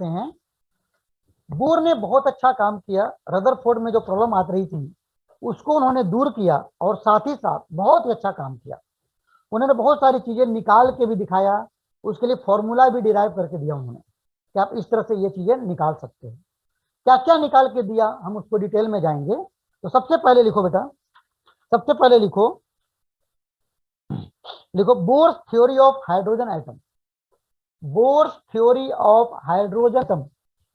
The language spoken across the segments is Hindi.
करते हैं। बोर ने बहुत अच्छा काम किया, रदरफोर्ड में जो प्रॉब्लम आ रही थी उसको उन्होंने दूर किया और साथ ही साथ बहुत ही अच्छा काम किया। उन्होंने बहुत सारी चीजें निकाल के भी दिखाया, उसके लिए फॉर्मूला भी डिराइव करके दिया उन्होंने कि आप इस तरह से ये चीजें निकाल सकते हैं। क्या क्या निकाल के दिया हम उसको डिटेल में जाएंगे। तो सबसे पहले लिखो बेटा, सबसे पहले लिखो, लिखो bourse theory of hydrogen atom. Bourse theory of hydrogen atom,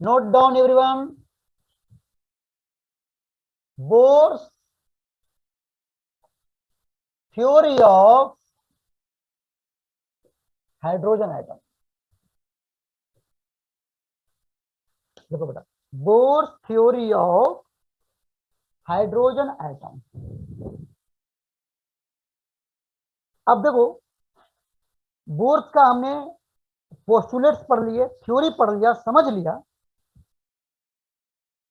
note down everyone. Bourse theory of hydrogen atom. देखो बेटा, bourse theory of hydrogen atom. अब देखो, बोर्स का हमने पोस्टुलेट्स पढ़ लिए, थ्योरी पढ़ लिया, समझ लिया,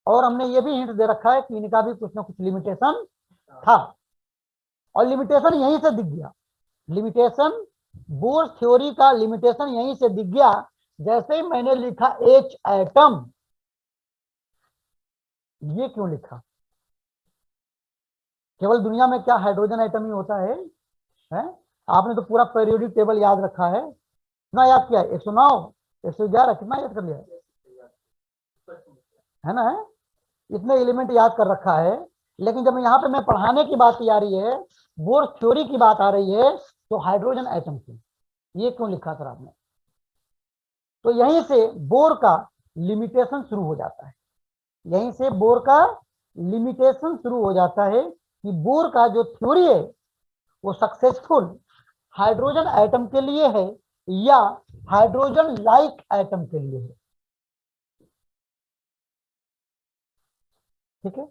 और हमने ये भी हिंट दे रखा है कि इनका भी कुछ ना कुछ लिमिटेशन था, और लिमिटेशन यहीं से दिख गया। लिमिटेशन, बोर्स थ्योरी का लिमिटेशन यहीं से दिख गया जैसे ही मैंने लिखा एच एटम। ये क्यों लिखा? केवल दुनिया में क्या हाइड्रोजन एटम ही होता है? आपने तो पूरा पीरियोडिक टेबल याद रखा है, कितना याद किया है? 109, 111, कितना याद कर लिया है ना? है इतने एलिमेंट याद कर रखा है। लेकिन जब यहाँ पे मैं पढ़ाने की बात आ रही है, बोर थ्योरी की बात आ रही है, तो हाइड्रोजन एटम की ये क्यों लिखा सर आपने? तो यहीं से बोर का लिमिटेशन शुरू हो जाता है, यहीं से बोर का लिमिटेशन शुरू हो जाता है कि बोर का जो थ्योरी है वो सक्सेसफुल हाइड्रोजन एटम के लिए है या हाइड्रोजन लाइक एटम के लिए है। ठीक है,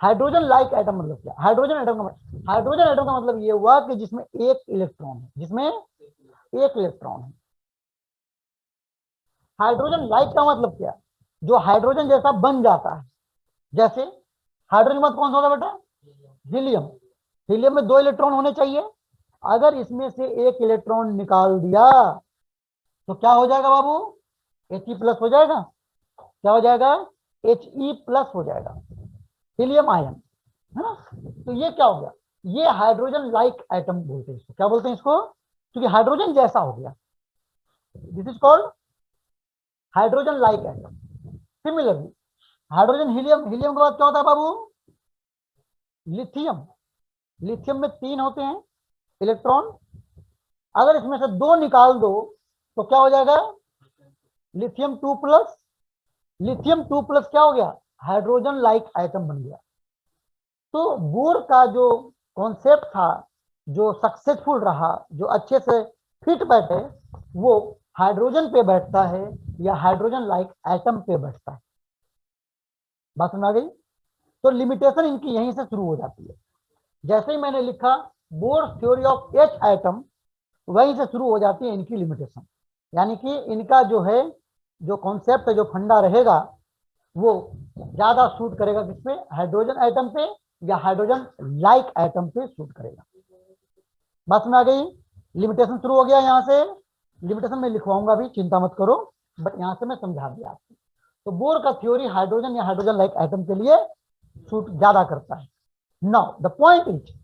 हाइड्रोजन लाइक एटम मतलब क्या? हाइड्रोजन एटम का मतलब, हाइड्रोजन एटम का मतलब ये हुआ कि जिसमें एक इलेक्ट्रॉन है, जिसमें एक इलेक्ट्रॉन है। हाइड्रोजन लाइक का मतलब क्या? जो हाइड्रोजन जैसा बन जाता है। जैसे हाइड्रोजन के बाद कौन सा होता है बेटा? हीलियम। हीलियम में दो इलेक्ट्रॉन होने चाहिए, अगर इसमें से एक इलेक्ट्रॉन निकाल दिया तो क्या हो जाएगा बाबू? He प्लस हो जाएगा। क्या हो जाएगा? He प्लस हो जाएगा, हीलियम आयन, है ना? तो ये क्या हो गया? ये हाइड्रोजन लाइक एटम बोलते हैं इसको। क्या बोलते हैं इसको? क्योंकि हाइड्रोजन जैसा हो गया, this is called hydrogen like atom. Similarly hydrogen helium, helium के बाद क्या होता है बाबू? लिथियम। लिथियम में तीन होते हैं इलेक्ट्रॉन, अगर इसमें से दो निकाल दो तो क्या हो जाएगा? Lithium 2 plus. लिथियम 2 प्लस क्या हो गया? हाइड्रोजन लाइक एटम बन गया। तो बोर का जो कॉन्सेप्ट था, जो सक्सेसफुल रहा, जो अच्छे से फिट बैठे, वो हाइड्रोजन पे बैठता है या हाइड्रोजन लाइक एटम पे बैठता है। बात समझ आ गई? तो लिमिटेशन इनकी यहीं से शुरू हो जाती है। जैसे ही मैंने लिखा bore theory of H atom, वहीं से शुरू हो जाती है इनकी लिमिटेशन। यानी कि इनका जो है, जो कॉन्सेप्ट है, जो फंडा रहेगा, वो ज्यादा शूट करेगा किस पे? हाइड्रोजन एटम पे या हाइड्रोजन लाइक एटम पे शूट करेगा। बात में आ गई? लिमिटेशन शुरू हो गया यहाँ से। लिमिटेशन में लिखवाऊंगा भी, चिंता मत करो, बट यहाँ से मैं समझा दिया आपको। तो बोर का थ्योरी हाइड्रोजन या हाइड्रोजन लाइक एटम के लिए शूट ज्यादा करता है। Now the point is,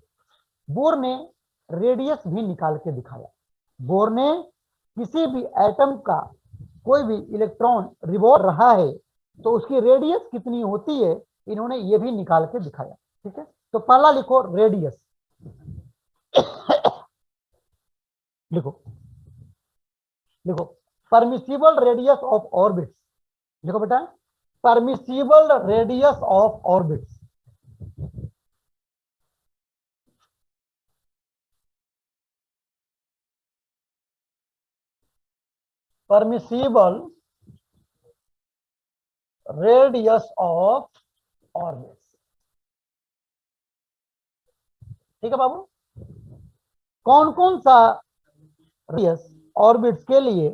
bore ने रेडियस भी निकाल के दिखाया। बोर ने किसी भी एटम का कोई भी इलेक्ट्रॉन रिवॉल्व रहा है तो उसकी रेडियस कितनी होती है, इन्होंने ये भी निकाल के दिखाया। ठीक है, तो पहला लिखो रेडियस। लिखो, लिखो परमिसिबल रेडियस ऑफ ऑर्बिट्स। लिखो बेटा, permissible radius of orbits. Permissible radius of orbits. ठीक है बाबू, कौन कौन सा रेडियस ऑर्बिट्स के लिए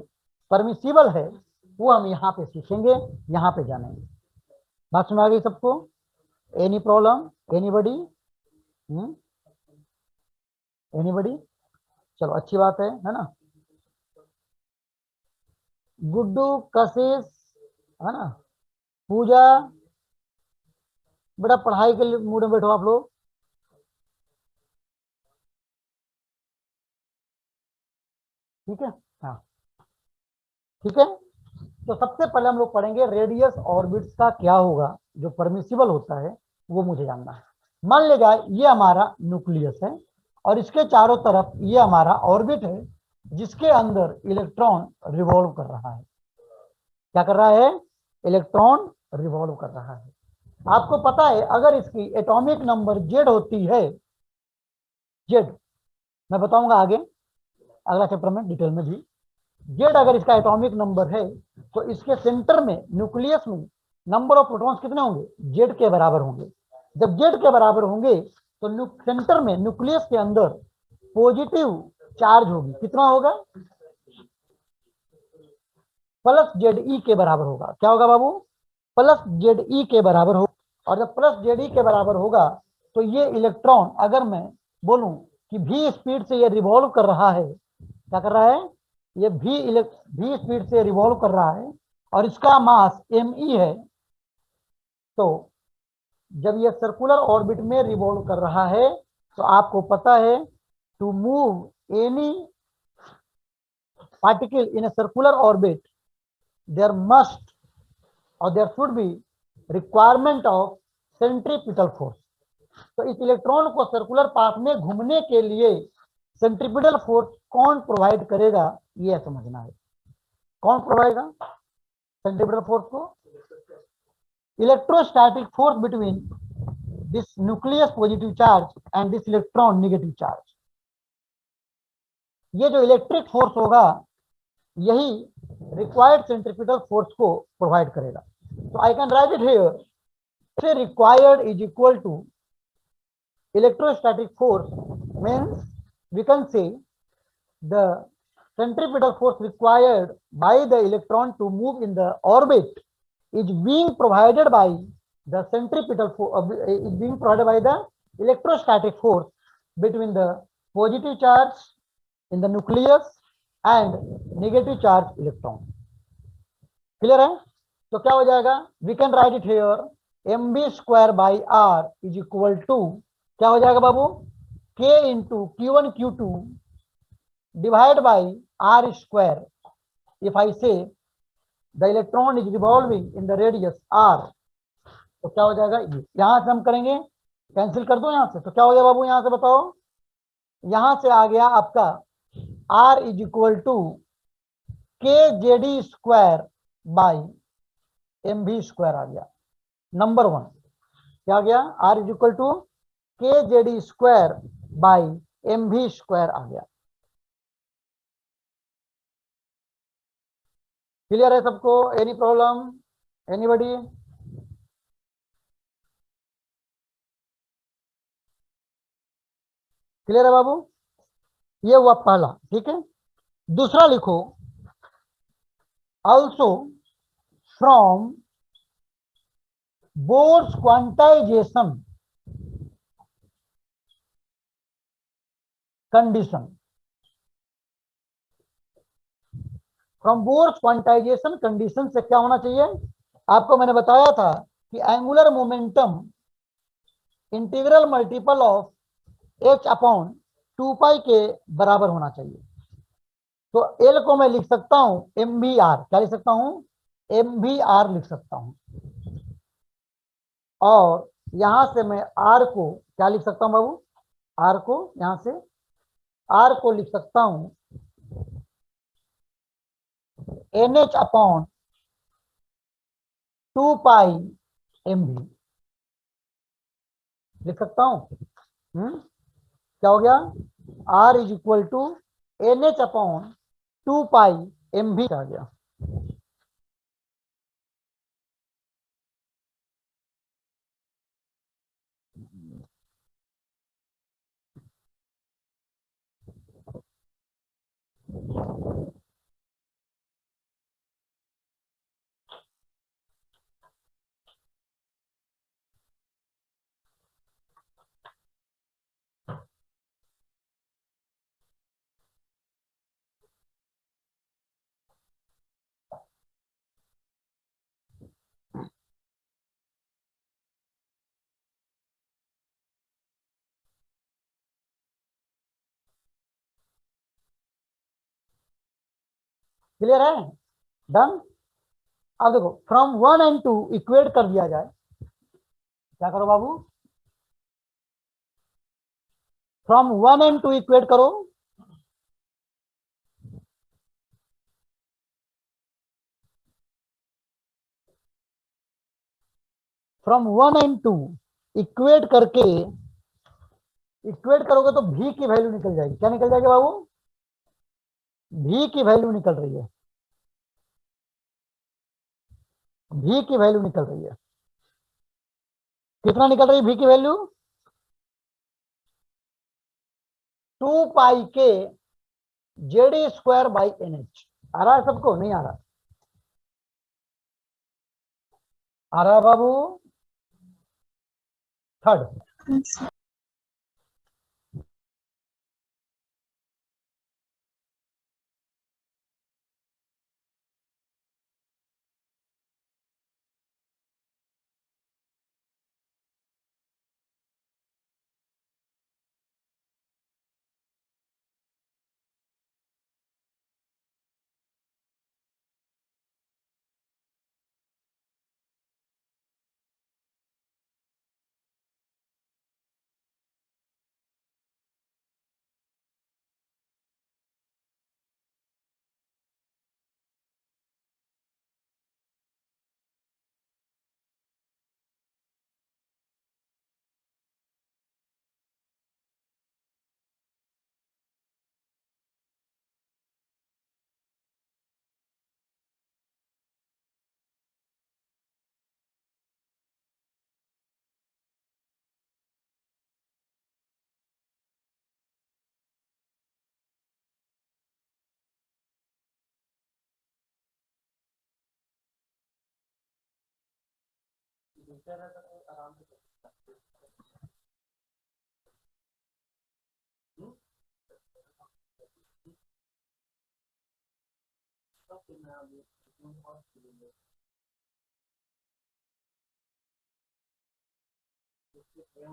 परमिसिबल है वो हम यहाँ पे सीखेंगे, यहाँ पे जानेंगे। बात सुना गई सबको? Any problem? एनीबडी? एनीबडी? चलो अच्छी बात है ना? गुड्डू, कशिश, है ना। पूजा, बेटा पढ़ाई के लिए मूड में बैठो आप लोग। ठीक है। हाँ ठीक है। तो सबसे पहले हम लोग पढ़ेंगे रेडियस ऑर्बिट्स का क्या होगा, जो परमिसिबल होता है वो मुझे जानना है। मान लेगा ये हमारा न्यूक्लियस है और इसके चारों तरफ ये हमारा ऑर्बिट है, जिसके अंदर इलेक्ट्रॉन रिवॉल्व कर रहा है। क्या कर रहा है? इलेक्ट्रॉन रिवॉल्व कर रहा है। आपको पता है अगर इसकी एटॉमिक नंबर जेड होती है, जेड, मैं बताऊंगा आगे अगला चैप्टर में डिटेल में भी। जेड अगर इसका एटॉमिक नंबर है तो इसके सेंटर में, न्यूक्लियस में, नंबर ऑफ प्रोटॉन्स कितने होंगे? जेड के बराबर होंगे। जब जेड के बराबर होंगे तो सेंटर में, न्यूक्लियस के अंदर पॉजिटिव चार्ज होगी। कितना होगा? प्लस जेड ई के बराबर होगा। क्या होगा बाबू? प्लस जेड ई के बराबर होगा। और जब प्लस जेड ई के बराबर होगा तो ये इलेक्ट्रॉन, अगर मैं बोलूं कि भी स्पीड से ये रिवॉल्व कर रहा है, क्या कर रहा है? ये भी स्पीड से रिवॉल्व कर रहा है और इसका मास एम ई है। तो जब ये सर्कुलर ऑर्बिट में रिवॉल्व कर रहा है तो आपको पता है, to move any particle in a circular orbit there must और there should be requirement of centripetal force. तो इस इलेक्ट्रॉन को सर्कुलर पाथ में घूमने के लिए सेंट्रीपिटल फोर्स कौन प्रोवाइड करेगा, ये समझना है। कौन प्रोवाइड करेगा सेंट्रीपिटल फोर्स को? Electrostatic force between this nucleus positive charge and this electron negative charge. ये जो इलेक्ट्रिक फोर्स होगा यही रिक्वायर्ड सेंट्रीपिटल फोर्स को प्रोवाइड करेगा। तो I can write it here, say required is equal to electrostatic force, means we can say the centripetal force required by the electron to move in the orbit is being provided by the centripetal force, is being provided by the electrostatic force between the positive charge in the nucleus and negative charge electron. Clear है? तो क्या हो जाएगा? We can write it here, M B square by R is equal to, क्या हो जाएगा बाबू? K into Q one Q two divide by R square. If I say the electron is revolving in the radius R, तो क्या हो जाएगा? ये यहां से हम करेंगे, कैंसिल कर दो यहां से, तो क्या हो गया बाबू? यहां से बताओ, यहां से आ गया आपका आर इज इक्वल टू के जेडी स्क्वायर बाई एम भी स्क्वायर आ गया। नंबर वन क्या आ गया? आर इज इक्वल टू के जेडी स्क्वायर बाई एम भी स्क्वायर आ गया। क्लियर है सबको? Any problem? एनीबॉडी? क्लियर है बाबू? ये हुआ पहला। ठीक है, दूसरा लिखो, also from Bohr's quantization condition. From Bohr's quantization condition से क्या होना चाहिए? आपको मैंने बताया था कि angular momentum integral multiple of h upon 2 pi के बराबर होना चाहिए। तो एल को मैं लिख सकता हूं एम भी आर। क्या लिख सकता हूं? एम भी आर लिख सकता हूं। और यहां से मैं आर को क्या लिख सकता हूं बाबू? आर को यहां से, आर को लिख सकता हूं n h upon 2 pi m भी लिख सकता हूं। क्या हो गया? R is equal to n h upon 2 pi m भी आ गया। क्लियर है? डन। अब देखो फ्रॉम 1 and 2 इक्वेट कर दिया जाए, क्या करो बाबू, फ्रॉम 1 and 2 इक्वेट करो, फ्रॉम 1 and 2 इक्वेट करके, इक्वेट करोगे तो भी की वैल्यू निकल जाएगी। क्या निकल जाएगी बाबू? भी की वैल्यू निकल रही है, भी की वैल्यू निकल रही है। कितना निकल रही है भी की वैल्यू? 2 पाई के JD² by NH। आ रहा है सबको? नहीं आ रहा? आ रहा है बाबू? थर्ड,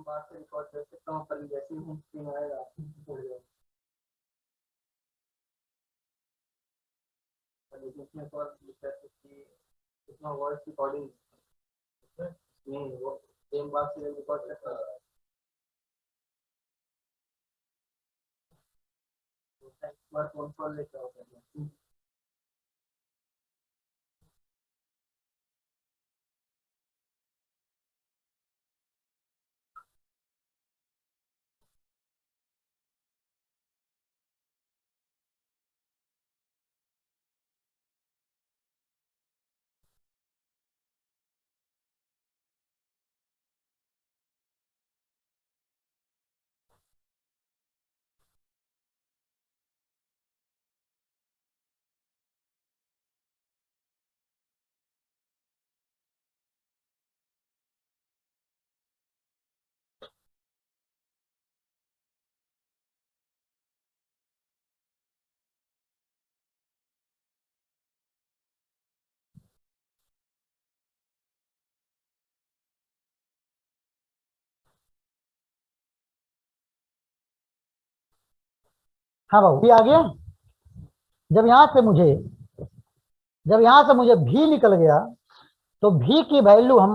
बार से रिकॉर्ड कर सकता हूँ, पर जैसे ही स्क्रीन आएगा इसमें तो इतना वॉइस रिकॉर्डिंग नहीं, वो सेम बात से रिकॉर्ड करता है। बार फोन कॉल लेकर होता है। हाँ बाबू, ये आ गया। जब यहां से मुझे जब यहां से मुझे भी निकल गया, तो भी की वैल्यू हम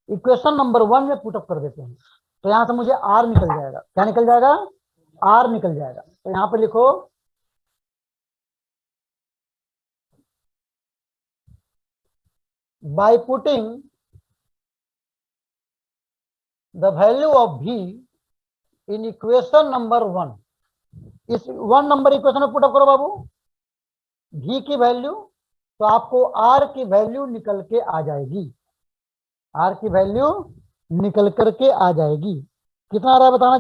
इक्वेशन नंबर 1 में पुटअप कर देते हैं। तो यहां से मुझे आर निकल जाएगा। क्या निकल जाएगा? आर निकल जाएगा। तो यहां पे लिखो by putting the value of भी इन इक्वेशन नंबर 1। इस 1 नंबर इक्वेशन में पुटअप करो बाबू भी की वैल्यू, तो आपको आर की वैल्यू निकल के आ जाएगी। आर की वैल्यू निकल करके आ जाएगी। कितना आ रहा है बताना?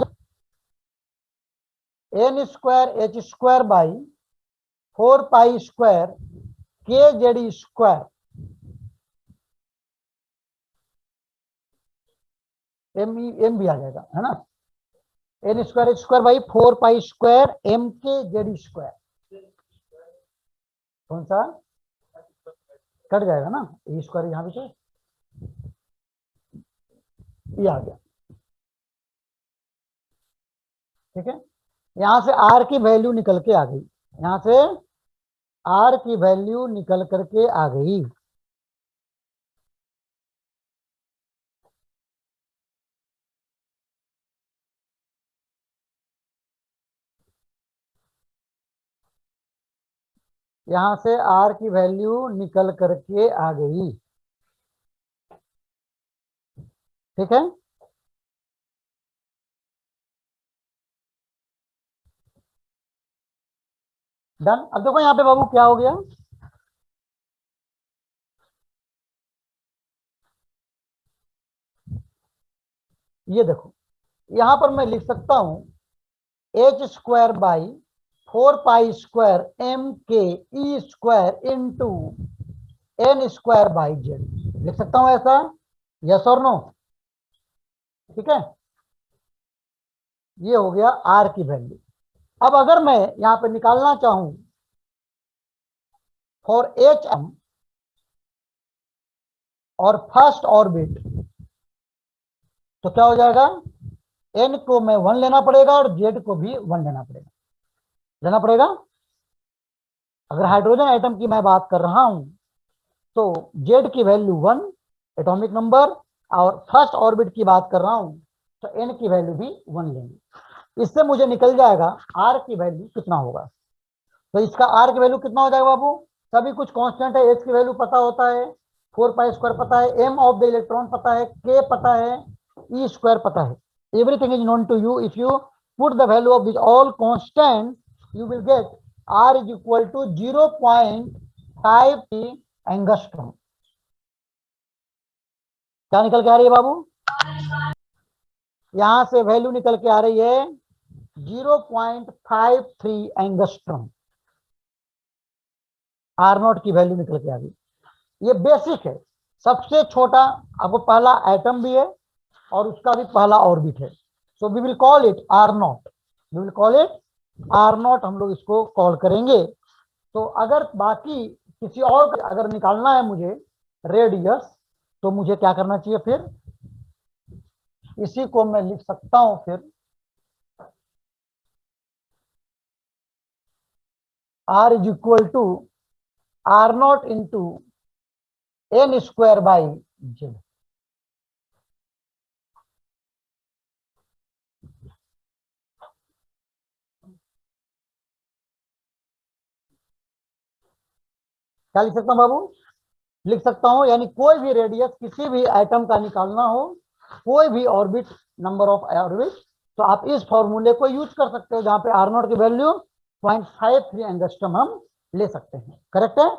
n² एम भी आ जाएगा, है ना? n² कौन सा कट जाएगा ना? E² यहाँ पे ये आ गया। ठीक है, यहां से आर की वैल्यू निकल के आ गई। यहां से आर की वैल्यू निकल करके आ गई। यहां से आर की वैल्यू निकल करके आ गई। ठीक है, डन। अब देखो यहाँ पे बाबू क्या हो गया। ये देखो, यहां पर मैं लिख सकता हूं H square by 4 pi square M K E square into N square by Z. लिख सकता हूं ऐसा, यस और नो? ठीक है, ये हो गया आर की वैल्यू। अब अगर मैं यहां पे निकालना चाहूं फॉर एच एम और फर्स्ट ऑर्बिट, तो क्या हो जाएगा? एन को मैं 1 लेना पड़ेगा और जेड को भी 1 लेना पड़ेगा। अगर हाइड्रोजन एटम की मैं बात कर रहा हूं तो जेड की वैल्यू 1 एटॉमिक नंबर, और फर्स्ट ऑर्बिट की बात कर रहा हूं तो एन की वैल्यू भी 1 लेंगे। इससे मुझे निकल जाएगा आर की वैल्यू कितना होगा। तो इसका आर की वैल्यू कितना हो जाएगा बाबू? सभी कुछ कांस्टेंट है, एच की वैल्यू पता होता है, 4 पाई स्क्वायर पता है, एम ऑफ द इलेक्ट्रॉन पता है, के पता है, ई स्क्वायर पता है। Everything is known to you. If you put the value of this all constant you will get r is equal to 0.5 angstrom. क्या निकल के आ रही है बाबू? यहां से वैल्यू निकल के आ रही है 0.53 एंगस्ट्रॉम। आर नॉट की वैल्यू निकल के आ गई। ये बेसिक है, सबसे छोटा। आपको पहला एटम भी है और उसका भी पहला ऑर्बिट है। So we will call it r nought. We will call it r nought, हम लोग इसको कॉल करेंगे। तो अगर बाकी किसी और अगर निकालना है मुझे रेडियस, तो मुझे क्या करना चाहिए फिर? इसी को मैं लिख सकता हूं फिर r is equal to r not into N square by z. क्या लिख सकता हूं बाबू? लिख सकता हूं, यानी कोई भी रेडियस किसी भी एटम का निकालना हो, कोई भी ऑर्बिट, नंबर ऑफ ऑर्बिट, तो आप इस फॉर्मूले को यूज कर सकते हो जहां पे आर नॉट की वैल्यू 0.53 एंगस्ट्रम हम ले सकते हैं। करेक्ट है,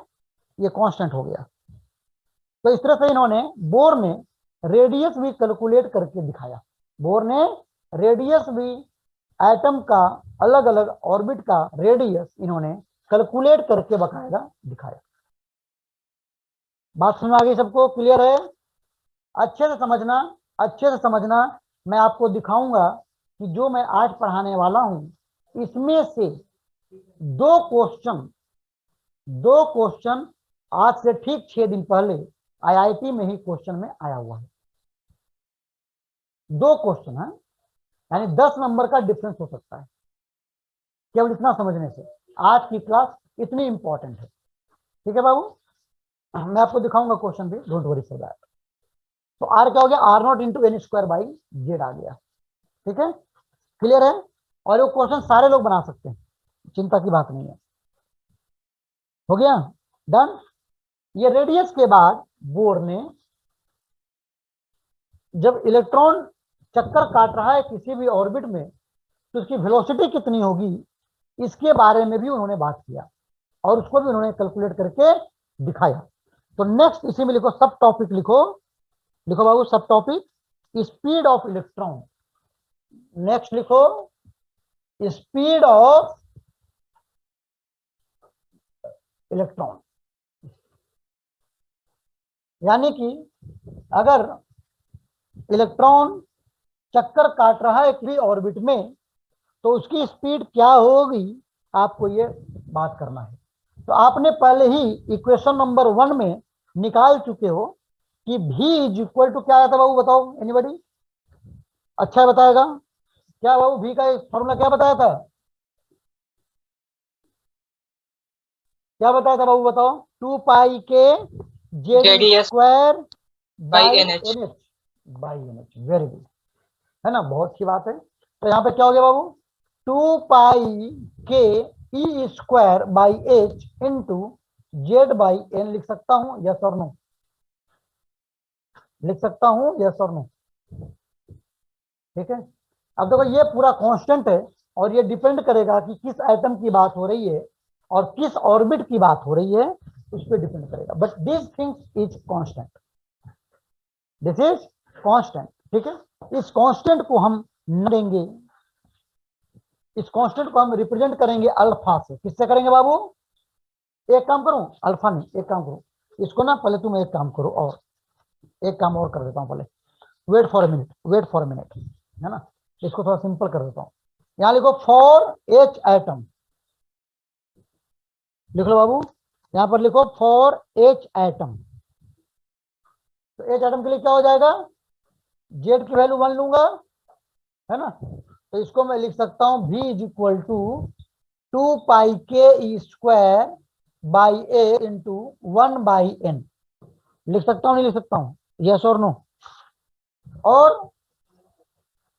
ये कांस्टेंट हो गया। तो इस तरह से इन्होंने, बोर ने रेडियस भी कैलकुलेट करके दिखाया। बोर ने रेडियस भी, एटम का अलग अलग ऑर्बिट का रेडियस इन्होंने कैलकुलेट करके बकायदा दिखाया। बात समझ आ गई सबको? क्लियर है? अच्छे से समझना, अच्छे से समझना। मैं आपको दिखाऊंगा कि जो मैं आज पढ़ाने वाला हूं इसमें से दो क्वेश्चन, दो क्वेश्चन आज से ठीक 6 दिन पहले आईआईटी में ही क्वेश्चन में आया हुआ है। दो क्वेश्चन है, यानी 10 नंबर का डिफरेंस हो सकता है केवल इतना समझने से। आज की क्लास इतनी इंपॉर्टेंट है। ठीक है बाबू, मैं आपको दिखाऊंगा क्वेश्चन भी, डोंट वरी फॉर दैट। तो आर क्या हो गया? R not into N square by Z आ गया। ठीक है, क्लियर है? और वो क्वेश्चन सारे लोग बना सकते हैं, चिंता की बात नहीं है। हो गया, डन। ये रेडियस के बाद बोर ने, जब इलेक्ट्रॉन चक्कर काट रहा है किसी भी ऑर्बिट में तो उसकी वेलोसिटी कितनी होगी, इसके बारे में भी उन्होंने बात किया और उसको भी उन्होंने कैलकुलेट करके दिखाया। तो नेक्स्ट इसी में लिखो, सब टॉपिक लिखो, लिखो बाबू सब topic speed of electron. Next लिखो स्पीड ऑफ इलेक्ट्रॉन। यानी कि अगर इलेक्ट्रॉन चक्कर काट रहा है किसी ऑर्बिट में तो उसकी स्पीड क्या होगी, आपको ये बात करना है। तो आपने पहले ही इक्वेशन नंबर 1 में निकाल चुके हो कि v इज इक्वल टू क्या आया था बाबू? बताओ एनीबडी, अच्छा है बताएगा? क्या बाबू v का फॉर्मूला क्या बताया था? क्या बताया था बाबू, बताओ। 2 pi k z JDS square by by NH। N h, by n h, very good, है ना, बहुत अच्छी बात है। तो यहाँ पे क्या हो गया बाबू, 2 pi K E square by H into Z by N लिख सकता हूं, यस और नो, लिख सकता हूं, यस और नो, ठीक है। अब देखो ये पूरा कांस्टेंट है, और ये डिपेंड करेगा कि किस एटम की बात हो रही है और किस ऑर्बिट की बात हो रही है, उस पर डिपेंड करेगा, but this things is constant, this is constant, ठीक है। इस कांस्टेंट को हम न देंगे, इस कांस्टेंट को हम रिप्रेजेंट करेंगे अल्फा से, किससे करेंगे बाबू, एक काम करूं, अल्फा नहीं, एक काम करूं, इसको ना पहले तुम एक काम करो, और एक काम और कर देता हूं पहले, wait for a minute, wait for a minute, है ना, इसको थोड़ा सिंपल कर देता हूं। यहां लिखो फॉर एच एटम, लिख लो बाबू, यहां पर लिखो फॉर एच एटम, तो एच एटम के लिए क्या हो जाएगा, जेड की वैल्यू 1 लूंगा, है ना, तो इसको मैं लिख सकता हूं v is equal to 2 pi K E square by A into 1/n, लिख सकता हूं नहीं लिख सकता हूं, यस और नो। और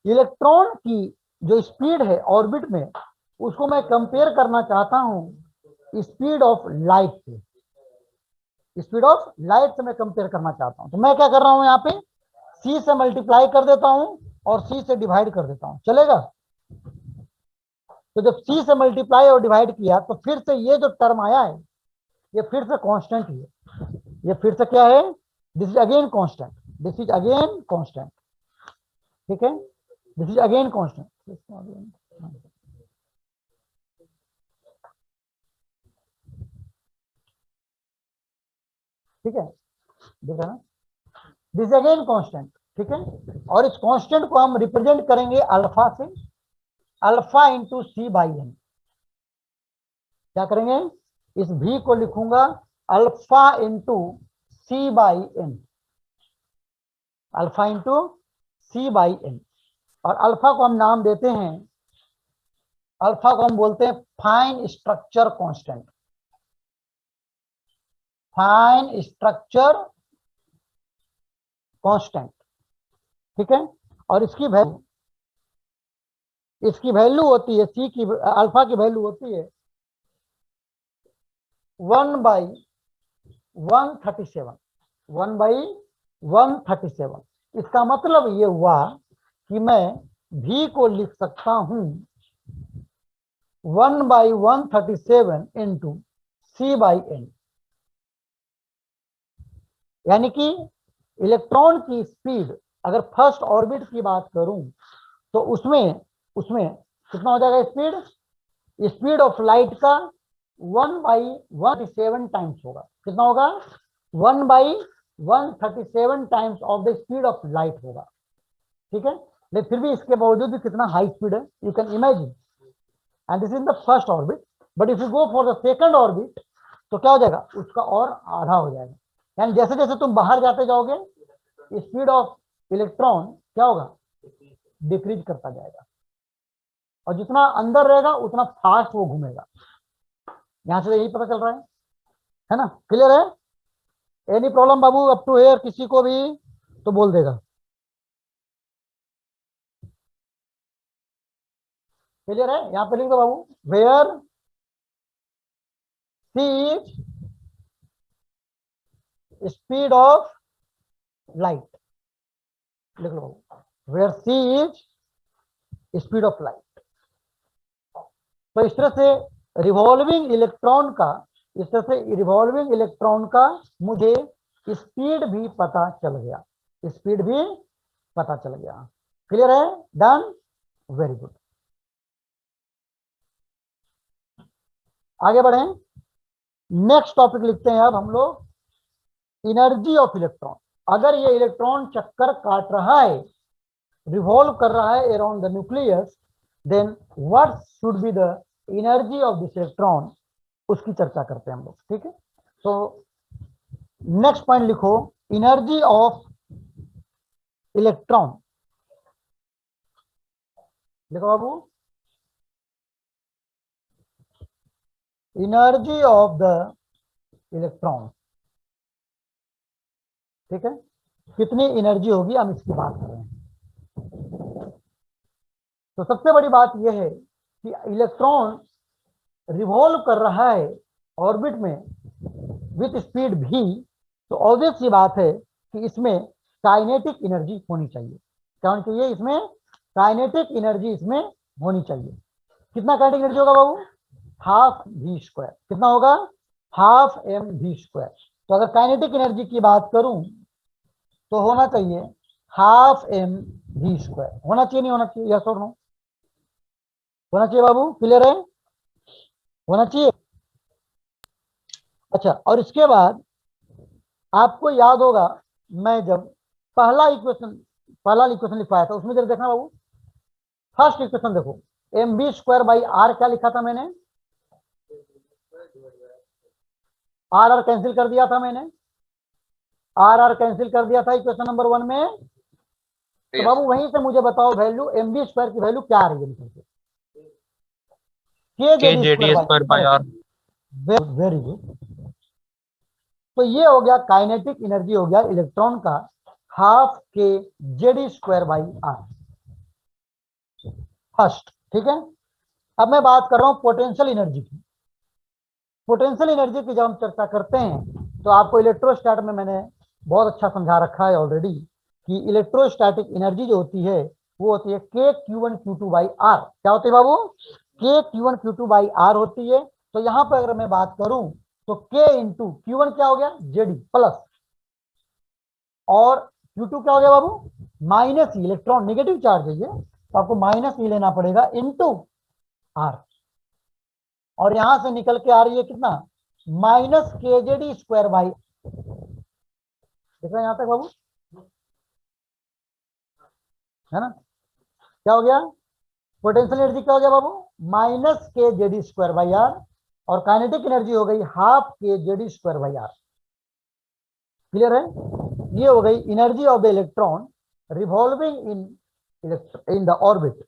इलेक्ट्रॉन की जो स्पीड है ऑर्बिट में, उसको मैं कंपेयर करना चाहता हूं स्पीड ऑफ लाइट से, स्पीड ऑफ लाइट से मैं कंपेयर करना चाहता हूं, तो मैं क्या कर रहा हूं, यहाँ पे c से मल्टीप्लाई कर देता हूं और c से डिवाइड कर देता हूं, चलेगा। तो जब c से मल्टीप्लाई और डिवाइड किया तो फिर से ये जो टर्म आया है, ये फिर से कांस्टेंट ही है, ये फिर से क्या है, this is again constant, this is again constant, ठीक है, दिस इज अगेन कांस्टेंट, ठीक है, देख रहे ना, दिस अगेन कांस्टेंट, ठीक है। और इस कांस्टेंट को हम रिप्रेजेंट करेंगे अल्फा से, alpha into c by n, क्या करेंगे, इस v को लिखूंगा alpha into c by n, alpha into c by n, और अल्फा को हम नाम देते हैं, अल्फा को हम बोलते हैं fine structure constant, fine structure constant, ठीक है। और इसकी वैल्यू होती है, सी की, अल्फा की वैल्यू होती है 1/137, 1/137, इसका मतलब ये हुआ कि मैं v को लिख सकता हूं 1/137 इंटू सी बाई एन, यानी कि इलेक्ट्रॉन की स्पीड, अगर फर्स्ट ऑर्बिट की बात करूं तो उसमें उसमें कितना हो जाएगा स्पीड, स्पीड ऑफ लाइट का 1/137 टाइम्स होगा, कितना होगा, 1/137 times of the speed of light होगा, ठीक है। लेकिन फिर भी इसके बावजूद भी कितना हाई स्पीड है, you can imagine, and this is the first orbit, but if you go for the second orbit तो क्या हो जाएगा, उसका और आधा हो जाएगा, यानी जैसे जैसे तुम बाहर जाते जाओगे स्पीड ऑफ इलेक्ट्रॉन क्या होगा, डिक्रीज करता जाएगा, और जितना अंदर रहेगा उतना फास्ट वो घूमेगा, यहां से यही पता चल रहा है ना, क्लियर है, एनी प्रॉब्लम बाबू अप टू हेयर, किसी को भी तो बोल देगा, क्लियर है, यहां पे लिख दो बाबू, where C is speed of light, लिख लो बाबू, where C is speed of light. तो इस तरह से रिवॉल्विंग इलेक्ट्रॉन का, इस तरह से रिवॉल्विंग इलेक्ट्रॉन का मुझे स्पीड भी पता चल गया, स्पीड भी पता चल गया, क्लियर है, डन, वेरी गुड। आगे बढ़े, नेक्स्ट टॉपिक लिखते हैं अब हम लोग, एनर्जी ऑफ इलेक्ट्रॉन। अगर ये इलेक्ट्रॉन चक्कर काट रहा है, रिवॉल्व कर रहा है around the nucleus, then what should be the energy of this electron, उसकी चर्चा करते हैं हम लोग, ठीक है। तो नेक्स्ट पॉइंट लिखो, एनर्जी ऑफ इलेक्ट्रॉन, लिखो बाबू, एनर्जी ऑफ द इलेक्ट्रॉन। ठीक है, कितनी एनर्जी होगी हम इसकी बात कर रहे हैं। तो सबसे बड़ी बात यह है कि इलेक्ट्रॉन रिवॉल्व कर रहा है ऑर्बिट में विथ स्पीड भी, तो ऑब्वियस सी बात है कि इसमें काइनेटिक एनर्जी होनी चाहिए। क्या होनी चाहिए इसमें? काइनेटिक एनर्जी इसमें होनी चाहिए। कितना काइनेटिक एनर्जी होगा बाबू? Half we square. कितना होगा? Half m v square. तो अगर काइनेटिक एनर्जी की बात करूं तो होना चाहिए हाफ एम वी स्क्वायर। होना चाहिए नहीं होना चाहिए? यस और नो? होना चाहिए बाबू, क्लियर है? होना चाहिए। अच्छा, और इसके बाद आपको याद होगा, मैं जब पहला इक्वेशन लिखवाया था उसमें जरा देखना बाबू, फर्स्ट इक्वेशन देखो, m B square by r क्या लिखा था मैंने? आर आर कैंसिल कर दिया था मैंने, आर आर कैंसिल कर दिया था इक्वेशन नंबर 1 में। तो यस। बाबू वहीं से मुझे बताओ वैल्यू एम बी स्क्वायर की वैल्यू क्या आ रही है निकल के? K k z j square d by square by r. R. Very good. तो ये हो गया काइनेटिक एनर्जी हो गया इलेक्ट्रॉन का half k z square by r, first. ठीक है, अब मैं बात कर रहा हूं पोटेंशियल एनर्जी की। पोटेंशियल एनर्जी की जब हम चर्चा करते हैं तो आपको इलेक्ट्रोस्टैट में मैंने बहुत अच्छा समझा रखा है ऑलरेडी कि इलेक्ट्रोस्टैटिक एनर्जी जो होती है वो होती है k q one Q two by r. क्या होती है बाबू? K q one Q two by r होती है। तो यहां पर अगर मैं बात करूं तो के इंटू क्यू वन क्या हो गया? जेडी प्लस, और क्यू टू क्या हो गया बाबू? माइनस ई, इलेक्ट्रॉन नेगेटिव चार्ज है ये, तो आपको माइनस ई लेना पड़ेगा इंटू आर। और यहां से निकल के आ रही है कितना? Minus k z e square by. देख रहे हैं यहां तक बाबू? है ना? क्या हो गया? पोटेंशियल एनर्जी क्या हो गया बाबू? Minus k z e square by r, और काइनेटिक एनर्जी हो गई half k z e square by r. Clear है? ये हो गई energy of the electron revolving in the orbit.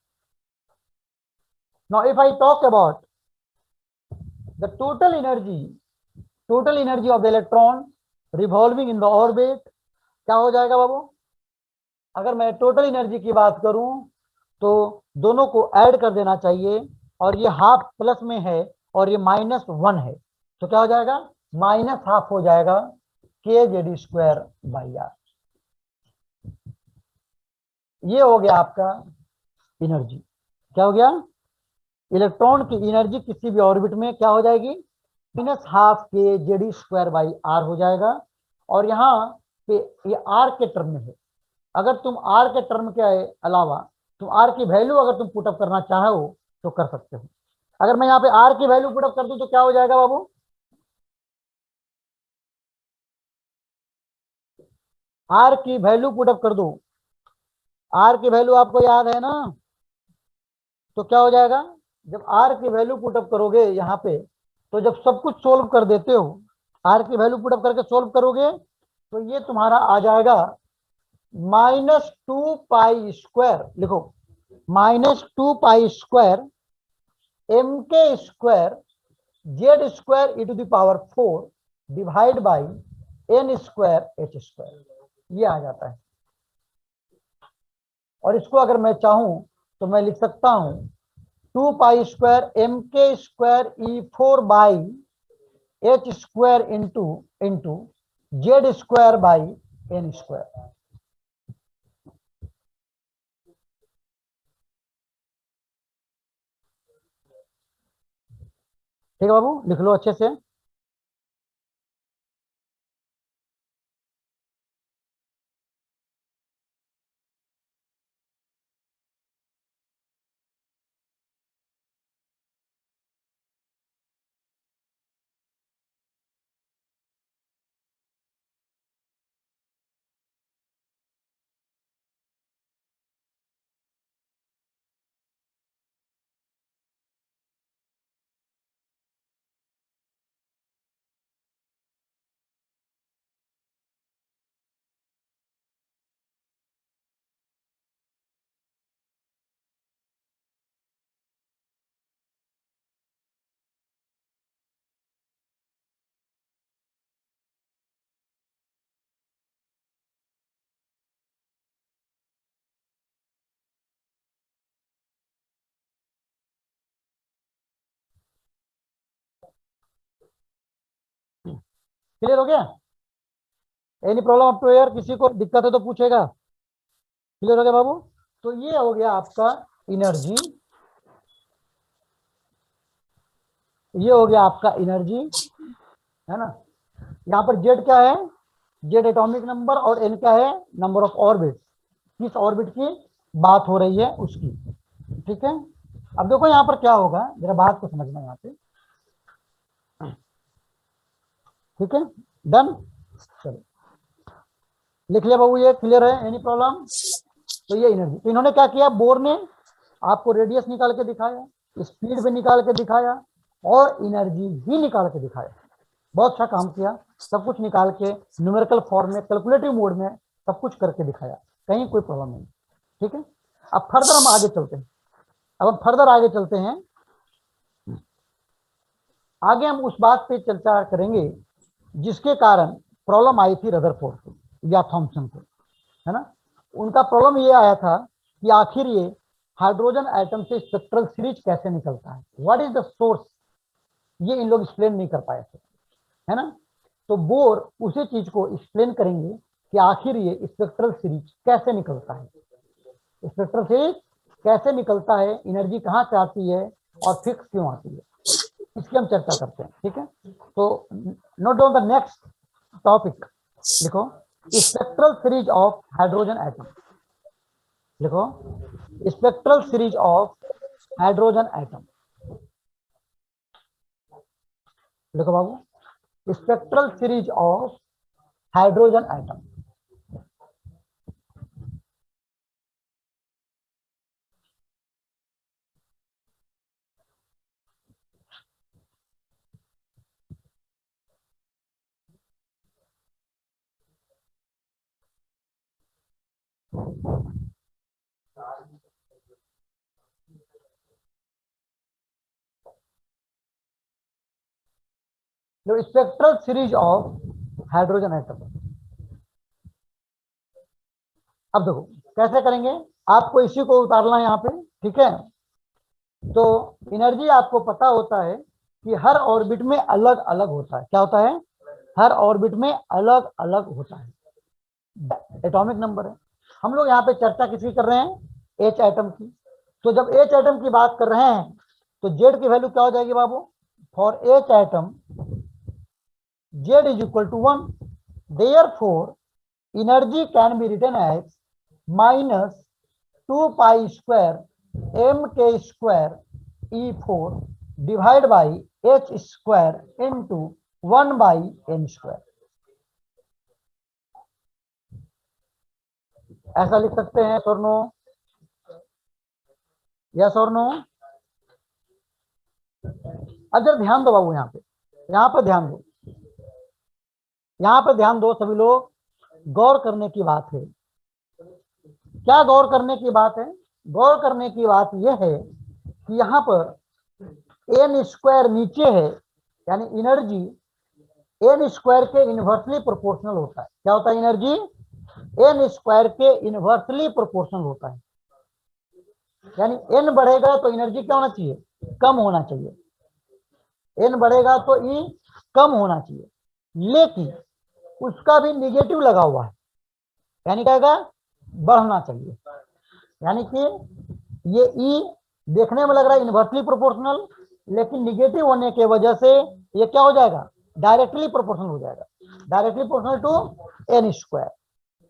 Now if I talk about the total energy of the electron revolving in the orbit, क्या हो जाएगा बाबू? अगर मैं टोटल एनर्जी की बात करूं तो दोनों को ऐड कर देना चाहिए, और ये हाफ प्लस में है और ये माइनस 1 है, तो क्या हो जाएगा? माइनस हाफ हो जाएगा के जेड स्क्वायर बाई आर। ये हो गया आपका एनर्जी। क्या हो गया? इलेक्ट्रॉन की एनर्जी किसी भी ऑर्बिट में क्या हो जाएगी? Minus half k z square by are हो जाएगा। और यहाँ पे ये आर के टर्म में है। अगर तुम आर के टर्म के अलावा तुम आर की वैल्यू अगर तुम पुटअप करना चाहो तो कर सकते हो। अगर मैं यहाँ पे आर की वैल्यू पुटअप कर दूं तो क्या हो जाएगा बाबू? आर की वैल्यू पुटअप कर दूं, आर की वैल्यू आपको याद है ना? तो क्या हो जाएगा? जब आर की वैल्यू पुटअप करोगे यहाँ पे, तो जब सब कुछ सोल्व कर देते हो, आर की वैल्यू पुटअप करके सोल्व करोगे तो ये तुम्हारा आ जाएगा माइनस टू पाई स्क्वायर। लिखो, minus two pi square M के square Z square E to the power 4 divide by N square H square, ये आ जाता है। और इसको अगर मैं चाहूं तो मैं लिख सकता हूं टू पाई स्क्वायर एम के square e 4 by H square into into z square by N square. ठीक है बाबू, लिख लो अच्छे से। क्लियर हो गया? Any problem up to here? किसी को दिक्कत है तो पूछेगा। क्लियर हो गया बाबू? तो ये हो गया आपका एनर्जी, ये हो गया आपका एनर्जी, है ना। यहाँ पर जेड क्या है? जेड एटॉमिक नंबर, और एन क्या है? Number of orbit. किस ऑर्बिट की बात हो रही है उसकी। ठीक है, अब देखो यहाँ पर क्या होगा, जरा बात को समझना यहाँ पे। ठीक है, डन, चलो लिख लिया बाबू, ये क्लियर है? Any problem? तो ये एनर्जी, तो इन्होंने क्या किया, बोर ने आपको रेडियस निकाल के दिखाया, स्पीड भी निकाल के दिखाया, और एनर्जी भी निकाल के दिखाया। बहुत अच्छा काम किया, सब कुछ निकाल के न्यूमेरिकल फॉर्म में, कैलकुलेटिव मोड में सब कुछ करके दिखाया, कहीं कोई प्रॉब्लम नहीं। ठीक है, अब फर्दर हम आगे चलते हैं। अब हम फर्दर आगे चलते हैं, आगे हम उस बात पे चर्चा करेंगे जिसके कारण प्रॉब्लम आई थी रदरफोर्ड को या थॉमसन को, है ना। उनका प्रॉब्लम ये आया था कि आखिर ये हाइड्रोजन एटम से स्पेक्ट्रल सीरीज कैसे निकलता है, व्हाट इज द सोर्स, ये इन लोग एक्सप्लेन नहीं कर पाए थे, है ना। तो बोर उसी चीज को एक्सप्लेन करेंगे कि आखिर ये स्पेक्ट्रल सीरीज कैसे निकलता है, स्पेक्ट्रल सीरीज कैसे निकलता है, एनर्जी कहाँ से आती है और फिक्स क्यों आती है, इसकी हम चर्चा करते हैं। ठीक है, तो note down the next topic, लिखो spectral series of hydrogen atom, लिखो spectral series of hydrogen atom, लिखो बाबू spectral series of hydrogen atom. Spectral series of hydrogen atom, अब देखो कैसे करेंगे, आपको इसी को उतारना है यहाँ पे। ठीक है, तो एनर्जी आपको पता होता है कि हर ऑर्बिट में अलग अलग होता है, क्या होता है, हर ऑर्बिट में अलग अलग होता है, एटॉमिक नंबर है। हम लोग यहाँ पे चर्चा किसकी कर रहे हैं, एच एटम की। तो जब एच एटम की बात कर रहे हैं तो जेड की वैल्यू क्या हो जाएगी बाबू, for H atom Z is equal to 1, therefore energy can be written as minus 2 pi square M के square E four divide by H square into 1/n square, ऐसा लिख सकते हैं, और नो, यस और नो। अब जरा ध्यान दो बाबू, यहाँ पे ध्यान दो, यहाँ पे ध्यान दो सभी लोग, गौर करने की बात है। क्या गौर करने की बात है, गौर करने की बात यह है कि यहाँ पर एन स्क्वायर नीचे है, यानी एनर्जी एन स्क्वायर के इनवर्सली प्रोपोर्शनल होता है। क्या होता है, एनर्जी एन स्क्वायर के इनवर्सली प्रोपोर्शनल होता है, यानी एन बढ़ेगा तो एनर्जी क्या होना चाहिए, कम होना चाहिए, एन बढ़ेगा तो ई कम होना चाहिए, लेकिन उसका भी निगेटिव लगा हुआ है, यानी क्या होगा, बढ़ना चाहिए। यानी कि ये ई देखने में लग रहा है इनवर्सली प्रोपोर्शनल, लेकिन निगेटिव होने की वजह से ये क्या हो जाएगा, डायरेक्टली प्रोपोर्शनल हो जाएगा, directly proportional to n square.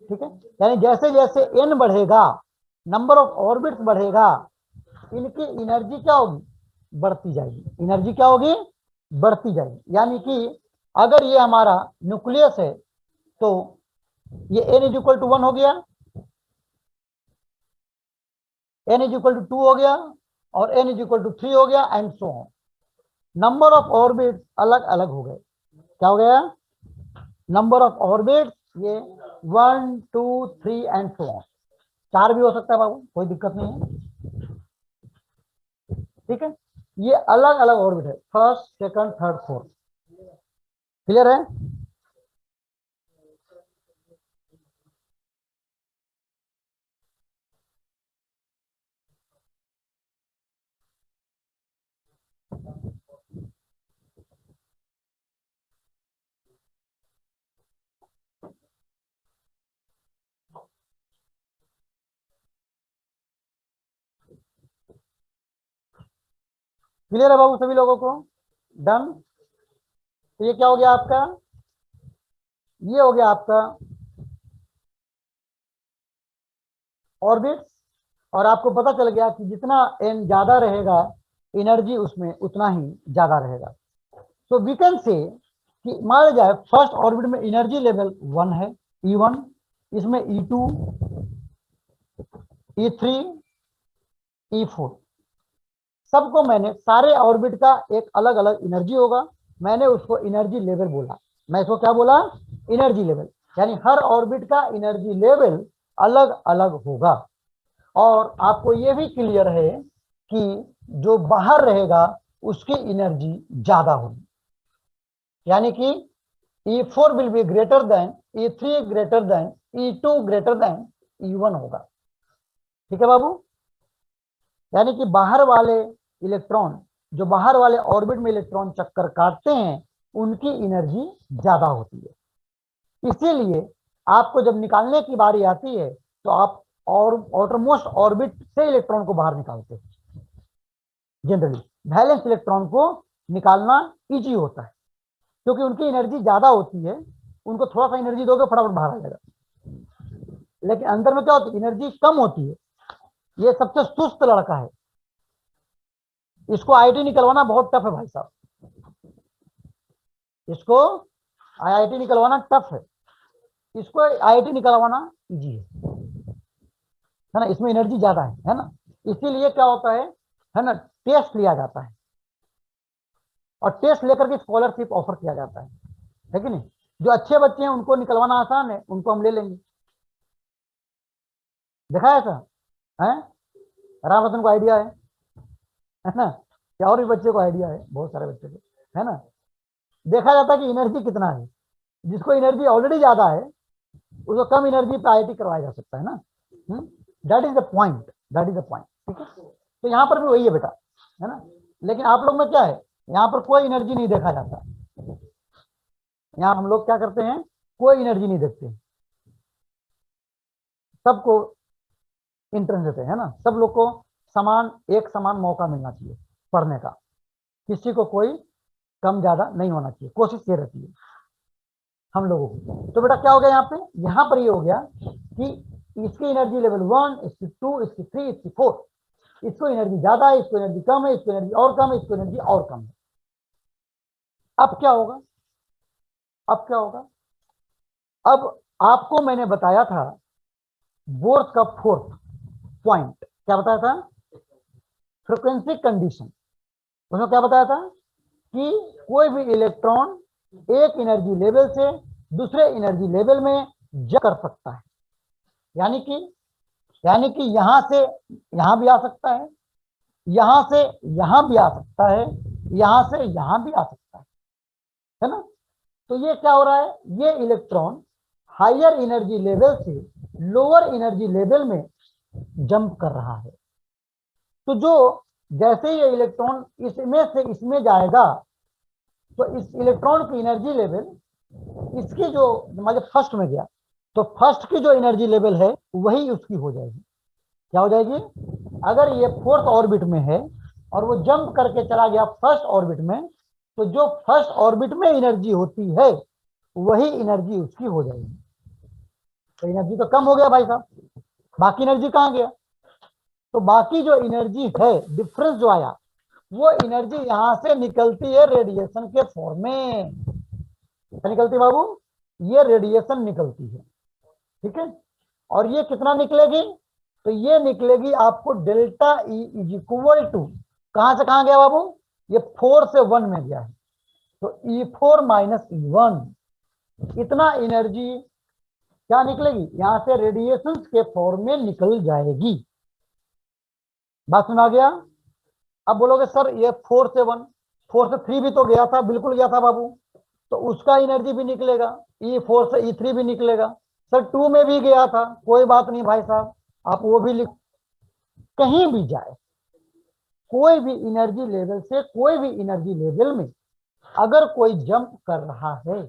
ठीक है, यानी जैसे जैसे एन बढ़ेगा, नंबर ऑफ ऑर्बिट्स बढ़ेगा, इनकी एनर्जी क्या होगी, बढ़ती जाएगी, एनर्जी क्या होगी, बढ़ती जाएगी। यानी कि अगर ये हमारा न्यूक्लियस है तो ये n इज इक्वल टू 1 हो गया, n इज इक्वल टू 2 हो गया, और n इज इक्वल टू 3 हो गया, and so on. Number of orbit अलग अलग हो गए, क्या हो गया, नंबर ऑफ ऑर्बिट ये 1 2 3 एंड सो ऑन, 4 भी हो सकता है बाबू, कोई दिक्कत नहीं है। ठीक है, ये अलग अलग ऑर्बिट है, first second third fourth, clear है। क्लियर है बाबू सभी लोगों को? डन। तो ये क्या हो गया आपका, ये हो गया आपका ऑर्बिट। और आपको पता चल गया कि जितना n ज्यादा रहेगा एनर्जी उसमें उतना ही ज्यादा रहेगा। तो वी कैन से कि मान लिया जाए फर्स्ट ऑर्बिट में एनर्जी लेवल 1 है, E1, इसमें E2, E3, E4, सबको मैंने सारे ऑर्बिट का एक अलग अलग एनर्जी होगा, मैंने उसको एनर्जी लेवल बोला। मैं इसको क्या बोला, एनर्जी लेवल। यानी हर ऑर्बिट का एनर्जी लेवल अलग अलग होगा। और आपको यह भी क्लियर है कि जो बाहर रहेगा उसकी एनर्जी ज्यादा होगी, यानी कि E4 will be greater than E3 greater than E2 greater than E1 होगा। ठीक है बाबू? यानी कि बाहर वाले इलेक्ट्रॉन, जो बाहर वाले ऑर्बिट में इलेक्ट्रॉन चक्कर काटते हैं उनकी एनर्जी ज्यादा होती है। इसीलिए आपको जब निकालने की बारी आती है तो आप और आउटरमोस्ट ऑर्बिट से इलेक्ट्रॉन को बाहर निकालते हैं। जनरली वैलेंस इलेक्ट्रॉन को निकालना इजी होता है क्योंकि उनकी एनर्जी ज्यादा होती है, उनको थोड़ा सा एनर्जी दोगे फटाफट बाहर आ जाएगा। लेकिन अंदर में क्या होती है, एनर्जी कम होती है। ये सबसे सुस्त लड़का है, इसको आईआईटी निकलवाना बहुत टफ है भाई साहब, इसको आईआईटी निकलवाना टफ है, इसको आईआईटी निकलवाना इजी है ना, इसमें एनर्जी ज्यादा है ना। इसीलिए क्या होता है ना, टेस्ट लिया जाता है और टेस्ट लेकर के स्कॉलरशिप ऑफर किया जाता है कि नहीं। जो अच्छे बच्चे हैं उनको निकलवाना आसान है, उनको हम ले लेंगे। देखा है ऐसा है? राम रतन को आइडिया है ना, क्या और भी बच्चे को आइडिया है, बहुत सारे बच्चे को, है ना। देखा जाता है कि एनर्जी कितना है, जिसको एनर्जी ऑलरेडी ज्यादा है उसको कम एनर्जी पे आईआईटी करवाया जा सकता है ना। That is the point, that is the point. ठीक है, तो यहाँ पर भी वही है बेटा, है ना। लेकिन आप लोग में क्या है, यहाँ पर कोई एनर्जी नहीं देखा जाता, यहाँ हम लोग क्या करते हैं, कोई एनर्जी नहीं देखते, सबको इंट्रेंस देते हैं, है ना। सब लोग को समान, एक समान मौका मिलना चाहिए पढ़ने का, किसी को कोई कम ज्यादा नहीं होना चाहिए, कोशिश ये रहती है हम लोगों की। तो बेटा क्या हो गया यहाँ पे, यहाँ पर ये हो गया कि इसकी एनर्जी लेवल 1, इसकी 2, इसकी 3, इसकी 4, इसको एनर्जी ज्यादा है, इसको एनर्जी कम है, इसको एनर्जी और कम है, इसको एनर्जी और कम है। अब क्या होगा, अब क्या होगा, अब आपको मैंने बताया था बोर्स का फोर्थ पॉइंट, क्या बताया था, फ्रीक्वेंसी कंडीशन। उसमें क्या बताया था कि कोई भी इलेक्ट्रॉन एक एनर्जी लेवल से दूसरे एनर्जी लेवल में जंप कर सकता है, यानी कि यहां से यहां भी आ सकता है, यहां से यहां भी आ सकता है, यहां से यहां भी आ सकता है ना। तो ये क्या हो रहा है, ये इलेक्ट्रॉन हायर एनर्जी लेवल से लोअर एनर्जी लेवल में जंप कर रहा है। तो जो जैसे ये इलेक्ट्रॉन इसमें से इसमें जाएगा तो इस इलेक्ट्रॉन की एनर्जी लेवल इसकी जो मतलब फर्स्ट में गया तो फर्स्ट की जो एनर्जी लेवल है वही उसकी हो जाएगी। क्या हो जाएगी, अगर ये फोर्थ ऑर्बिट में है और वो जंप करके चला गया फर्स्ट ऑर्बिट में, तो जो फर्स्ट ऑर्बिट में एनर्जी होती है वही एनर्जी उसकी हो जाएगी। तो एनर्जी तो कम हो गया भाई साहब, बाकी एनर्जी कहाँ गया, तो बाकी जो एनर्जी है डिफरेंस जो आया वो एनर्जी यहां से निकलती है रेडिएशन के फॉर्म में। क्या निकलती है बाबू, ये रेडिएशन निकलती है, ठीक है। और ये कितना निकलेगी, तो ये निकलेगी आपको delta e is equal to, कहां से कहां गया बाबू, ये 4 से 1 में गया है, तो E4 माइनस E1, इतना एनर्जी क्या निकलेगी, यहां से रेडिएशन के फॉर्म में निकल जाएगी। बात सुना गया? अब बोलोगे सर ये 4 से 1, 4 से 3 भी तो गया था, बिल्कुल गया था बाबू, तो उसका एनर्जी भी निकलेगा, E4 से E3 भी निकलेगा। सर 2 में भी गया था, कोई बात नहीं भाई साहब, आप वो भी लिख, कहीं भी जाए कोई भी एनर्जी लेवल से कोई भी एनर्जी लेवल में अगर कोई जंप कर रहा है,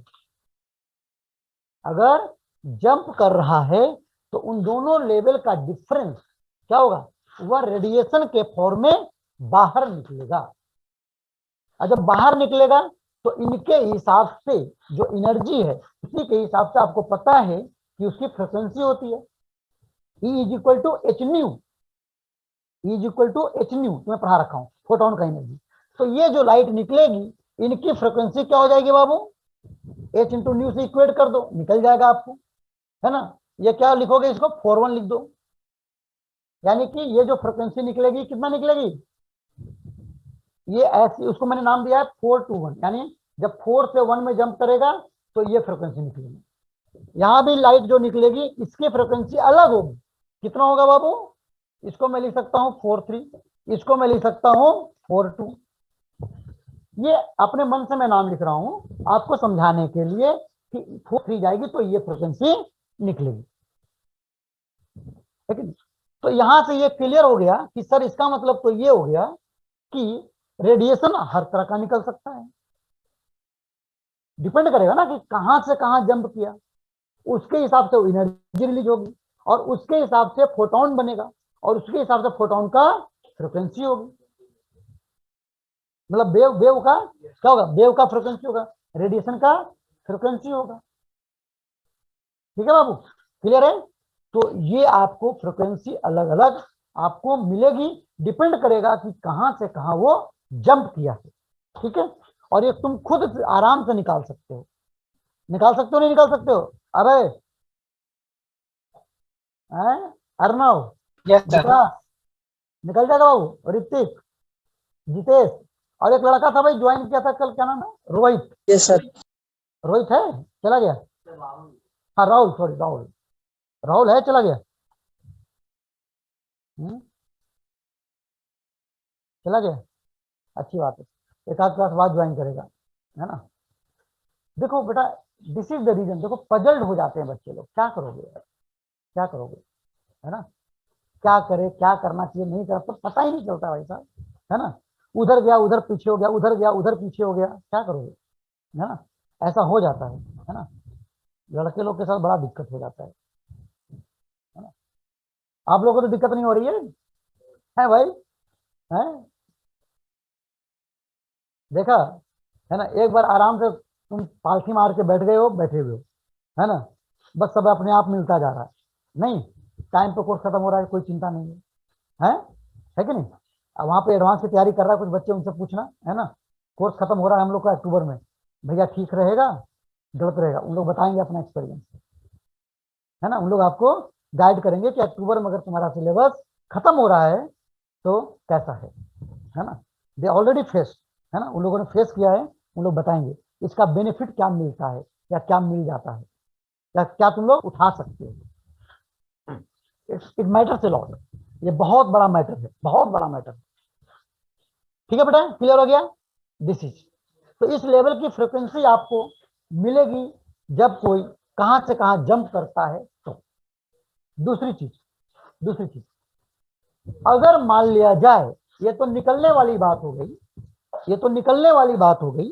अगर जंप कर रहा है तो उन दोनों लेवल का डिफरेंस क्या होगा, वह रेडिएशन के फॉर्म में बाहर निकलेगा। और जब बाहर निकलेगा तो इनके हिसाब से जो एनर्जी है इसी के हिसाब से आपको पता है कि उसकी फ्रिक्वेंसी होती है E is equal to h nu, E is equal to h nu, मैं पढ़ा रखा हूँ फोटोन का एनर्जी। तो ये जो लाइट निकलेगी इनकी फ्रिक्वेंसी क्या हो जाएगी बाबू, एच इंटू न्यू से इक्वेट कर दो, निकल जाएगा आपको, है ना। ये क्या लिखोगे, इसको 4-1 लिख दो, यानी कि ये जो फ्रिक्वेंसी निकलेगी कितना निकलेगी, ये ऐसी, उसको मैंने नाम दिया है 4-1, यानी जब 4 से 1 में जंप करेगा तो ये फ्रिक्वेंसी निकलेगी। यहां भी लाइट जो निकलेगी इसकी फ्रिक्वेंसी अलग होगी, कितना होगा बाबू, इसको मैं लिख सकता हूँ 4-3, इसको मैं लिख सकता हूँ 4-2। ये अपने मन से मैं नाम लिख रहा हूं आपको समझाने के लिए कि 4-3 जाएगी तो ये फ्रिक्वेंसी निकलेगी, ठीक है। तो यहां से ये क्लियर हो गया कि सर इसका मतलब तो ये हो गया कि रेडिएशन हर तरह का निकल सकता है, डिपेंड करेगा ना कि कहां से कहां जंप किया, उसके हिसाब से एनर्जी रिलीज होगी और उसके हिसाब से फोटोन बनेगा और उसके हिसाब से फोटोन का फ्रिक्वेंसी होगी, मतलब वेव का क्या होगा, वेव का फ्रिक्वेंसी होगा, रेडिएशन का फ्रिक्वेंसी होगा, ठीक है बाबू, क्लियर है। तो ये आपको फ्रिक्वेंसी अलग अलग आपको मिलेगी, डिपेंड करेगा कि कहां से कहां वो जंप किया है, ठीक है। और ये तुम खुद आराम से निकाल सकते हो, निकाल सकते हो नहीं निकाल सकते हो, अरे अर्णव, यस सर। विकास, निकल जाएगा बाबू, ऋतिक, जितेश, और एक लड़का था भाई ज्वाइन किया था कल, क्या नाम है, रोहित, यस सर। रोहित है, चला गया, हाँ राहुल, सॉरी राहुल, राहुल है, चला गया, चला गया, अच्छी बात है, एक आध क्लास बाद ज्वाइन करेगा, है ना। देखो बेटा, दिस इज द रीजन, देखो पजल्ड हो जाते हैं बच्चे लोग, क्या करोगे यार, क्या करोगे, है ना, क्या करे, क्या करना चाहिए नहीं करना तो पता ही नहीं चलता भाई साहब, है ना, उधर गया उधर पीछे हो गया, उधर गया उधर पीछे हो गया, क्या करोगे, है ना, ऐसा हो जाता है ना, लड़के लोग के साथ बड़ा दिक्कत हो जाता है ना। आप लोगों को तो दिक्कत नहीं हो रही है भाई, है, देखा, है ना, एक बार आराम से तुम पालथी मार के बैठ गए हो, बैठे हुए हो, है ना, बस सब अपने आप मिलता जा रहा है, नहीं, टाइम पे कोर्स खत्म हो रहा है, कोई चिंता नहीं है कि नहीं। अब वहां पे एडवांस की तैयारी कर रहा है कुछ बच्चे, उनसे पूछना, है ना, कोर्स खत्म हो रहा है हम लोग का अक्टूबर में, भैया ठीक रहेगा गलत रहेगा, उन लोग बताएंगे अपना एक्सपीरियंस, है ना, उन लोग आपको गाइड करेंगे कि अक्टूबर में अगर तुम्हारा सिलेबस खत्म हो रहा है तो कैसा है ना, दे ऑलरेडी फेस, है ना, उन लोगों ने फेस किया है, उन लोग बताएंगे इसका बेनिफिट क्या मिलता है या क्या मिल जाता है या क्या तुम लोग उठा सकते हो, इट मैटर्स अ लॉट, ये बहुत बड़ा मैटर है, बहुत बड़ा मैटर, ठीक है बेटा, क्लियर हो गया, दिस इज, तो इस लेवल की फ्रिक्वेंसी आपको मिलेगी जब कोई कहां से कहां जंप करता है तो। दूसरी चीज अगर मान लिया जाए, ये तो निकलने वाली बात हो गई, ये तो निकलने वाली बात हो गई,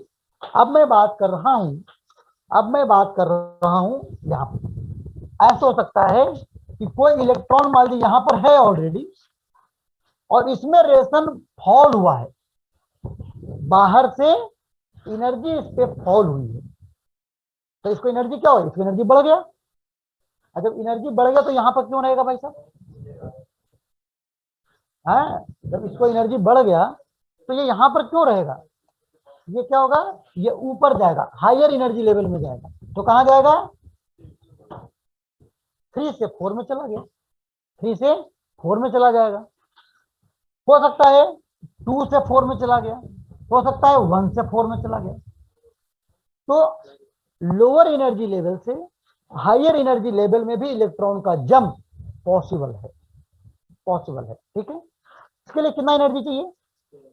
अब मैं बात कर रहा हूं, यहां पर ऐसा हो सकता है कि कोई इलेक्ट्रॉन मान लीजिए यहां पर है ऑलरेडी और इसमें रेशन फॉल हुआ है, बाहर से एनर्जी इस पे फॉल हुई है, तो इसको एनर्जी क्या हो, इसको एनर्जी बढ़ गया, और जब एनर्जी बढ़ गया तो यहां पर क्यों रहेगा भाई साहब, है, जब इसको एनर्जी बढ़ गया तो ये यहां पर क्यों रहेगा, ये क्या होगा, ये ऊपर जाएगा, हायर एनर्जी लेवल में जाएगा, तो कहां जाएगा, 3 से 4 में चला गया, 3 से 4 में चला जाएगा, हो सकता है 2 से 4 में चला गया, हो सकता है 1 से 4 में चला गया, तो लोअर एनर्जी लेवल से हायर एनर्जी लेवल में भी इलेक्ट्रॉन का जंप पॉसिबल है, ठीक है। इसके लिए कितना एनर्जी चाहिए,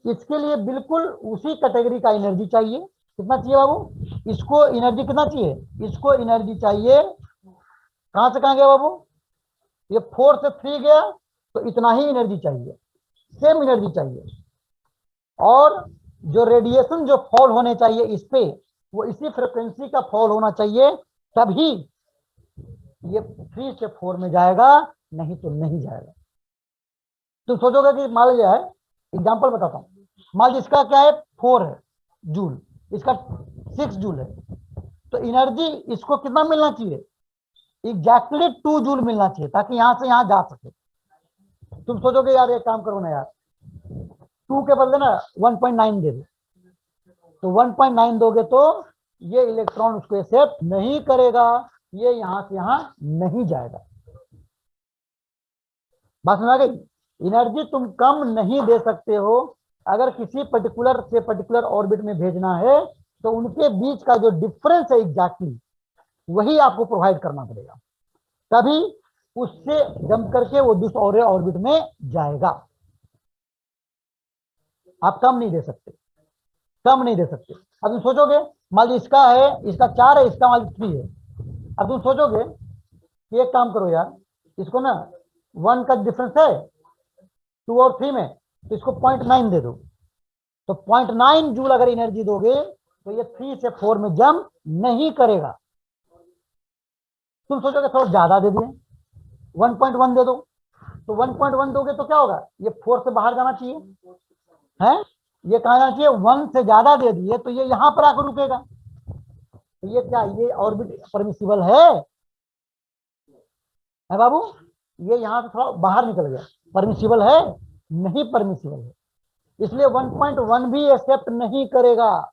इसके लिए बिल्कुल उसी कैटेगरी का एनर्जी चाहिए, कितना चाहिए बाबू, इसको एनर्जी कितना चाहिए, इसको एनर्जी चाहिए, कहां से कहां गया बाबू, ये 4 से 3 गया तो इतना ही एनर्जी चाहिए, सेम एनर्जी चाहिए, और जो रेडिएशन जो फॉल होने चाहिए इस पे वो इसी फ्रिक्वेंसी का फॉल होना चाहिए, तभी ये 3 से 4 में जाएगा, नहीं तो नहीं जाएगा। तुम सोचोगे कि मान लिया है, एग्जाम्पल बताता हूं, मान लीजिए इसका क्या है 4 है, जूल, इसका 6 जूल है, तो एनर्जी इसको कितना मिलना चाहिए, एग्जैक्टली 2 जूल मिलना चाहिए ताकि यहां से यहां जा सके। तुम सोचोगे यार एक काम करो ना यार, 2 के बदले ना 1.9 दे दो, तो 1.9 दोगे तो ये इलेक्ट्रॉन उसको एक्सेप्ट नहीं करेगा, ये यहां से यहां नहीं जाएगा। बात समझ आ गई? एनर्जी तुम कम नहीं दे सकते हो, अगर किसी पर्टिकुलर से पर्टिकुलर ऑर्बिट में भेजना है तो उनके बीच का जो डिफरेंस है एग्जैक्टली वही आपको प्रोवाइड करना पड़ेगा, तभी उससे जंप करके वो दूसरे ऑर्बिट में जाएगा। आप कम नहीं दे सकते, कम नहीं दे सकते। अब तुम सोचोगे मान लीजिए इसका है, इसका 4 है, इसका मान लीजिए 3 है। अब तुम सोचोगे कि एक काम करो यार, इसको ना 1 का डिफरेंस है 2 और 3 में, तो इसको 0.9 दे दो, तो 0.9 जूल अगर एनर्जी दोगे तो ये 3 से 4 में जंप नहीं करेगा। तुम सोचोगे थोड़ा ज्यादा दे दिए, 1.1 दे दो, तो 1.1 दोगे तो क्या होगा, ये 4 से बाहर जाना चाहिए है, ये कहा जाना चाहिए 1 से ज्यादा दे दिए तो ये यहां पर आकर रुकेगा, तो ये क्या, ये ऑर्बिट परमिसिबल है बाबू, ये यहां से थोड़ा बाहर निकल गया, परमिसिबल है नहीं, परमिसिबल है, इसलिए 1.1 भी एक्सेप्ट नहीं करेगा।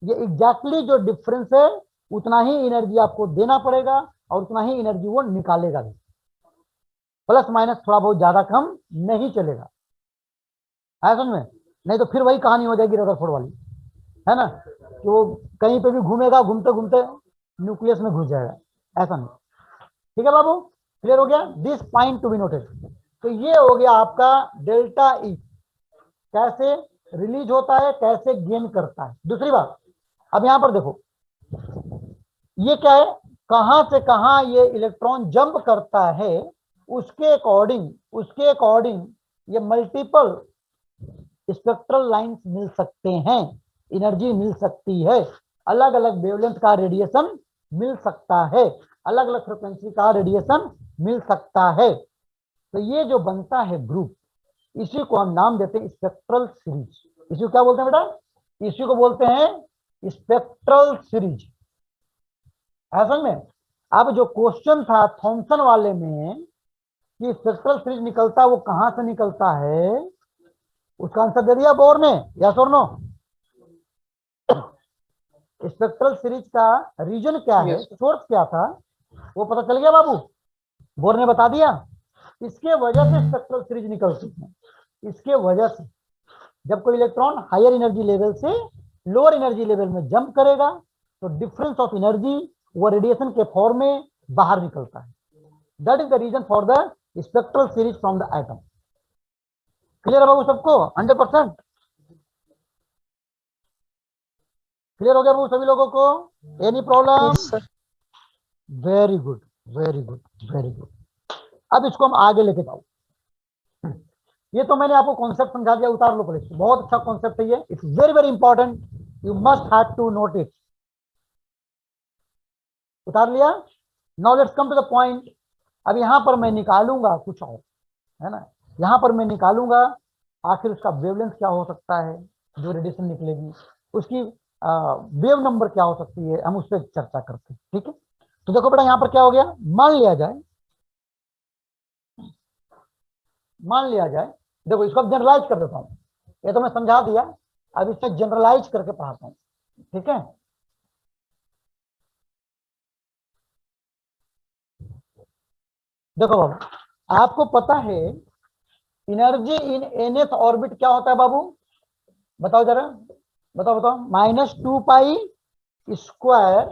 ये एग्जैक्टली जो डिफरेंस है उतना ही एनर्जी आपको देना पड़ेगा और उतना ही एनर्जी वो निकालेगा भी, प्लस माइनस थोड़ा बहुत ज्यादा कम नहीं चलेगा, है समझ में? नहीं तो फिर वही कहानी हो जाएगी रदरफोर्ड वाली, है ना, कि वो कहीं पे भी घूमेगा, घूमते घूमते न्यूक्लियस में घुस जाएगा, ऐसा नहीं। ठीक है बाबू, क्लियर हो गया? This point to be noted. तो ये हो गया आपका डेल्टा ई, कैसे रिलीज होता है, कैसे गेन करता है। दूसरी बात, अब यहां पर देखो ये क्या है, कहां से कहां ये इलेक्ट्रॉन जंप करता है, उसके अकॉर्डिंग ये मल्टीपल स्पेक्ट्रल लाइंस मिल सकते हैं, एनर्जी मिल सकती है, अलग अलग वेवलेंथ का रेडिएशन मिल सकता है, अलग अलग फ्रिक्वेंसी का रेडिएशन मिल सकता है। तो ये जो बनता है ग्रुप, इसी को हम नाम देते हैं स्पेक्ट्रल सीरीज। इसी को क्या बोलते हैं बेटा, इसी को बोलते हैं स्पेक्ट्रल सीरीज, ऐसा में। अब जो क्वेश्चन था थॉमसन वाले में कि स्पेक्ट्रल सीरीज निकलता वो कहां से निकलता है, उसका आंसर दे दिया बोर ने, यस और नो? स्पेक्ट्रल सीरीज का रीजन क्या है, सोर्स क्या था, वो पता चल गया बाबू, बोर ने बता दिया। इसके वजह से स्पेक्ट्रल सीरीज निकलती है, इसके वजह से जब कोई इलेक्ट्रॉन हायर एनर्जी लेवल से लोअर एनर्जी लेवल में जंप करेगा तो डिफरेंस ऑफ एनर्जी वो रेडिएशन के फॉर्म में बाहर निकलता है। That is the reason for the spectral series from the atom. Clear है बाबू सबको? 100% क्लियर हो गया बाबू सभी लोगों को? Any problem? Very good, very good, very good. अब इसको हम आगे लेके जाओ। ये तो मैंने आपको कॉन्सेप्ट समझा दिया, उतार लो प्लीज, बहुत अच्छा कॉन्सेप्ट है ये, it's very very important, you must have to note it. उतार लिया? Now let's come to the point. अब यहां पर मैं निकालूंगा कुछ और, है ना, यहां पर मैं निकालूंगा आखिर उसका वेवलेंथ क्या हो सकता है, जो रेडिएशन निकलेगी उसकी वेव नंबर क्या हो सकती है, हम उस पर चर्चा करते हैं। ठीक है, तो देखो बेटा यहां पर क्या हो गया, मान लिया जाए, देखो इसको अब जनरलाइज कर देता हूं, ये तो मैं समझा दिया, अब इससे जनरलाइज करके पढ़ाता हूं। ठीक है, देखो बाबू, आपको पता है एनर्जी इन nth ऑर्बिट क्या होता है बाबू, बताओ जरा, बताओ बताओ, -2 pi square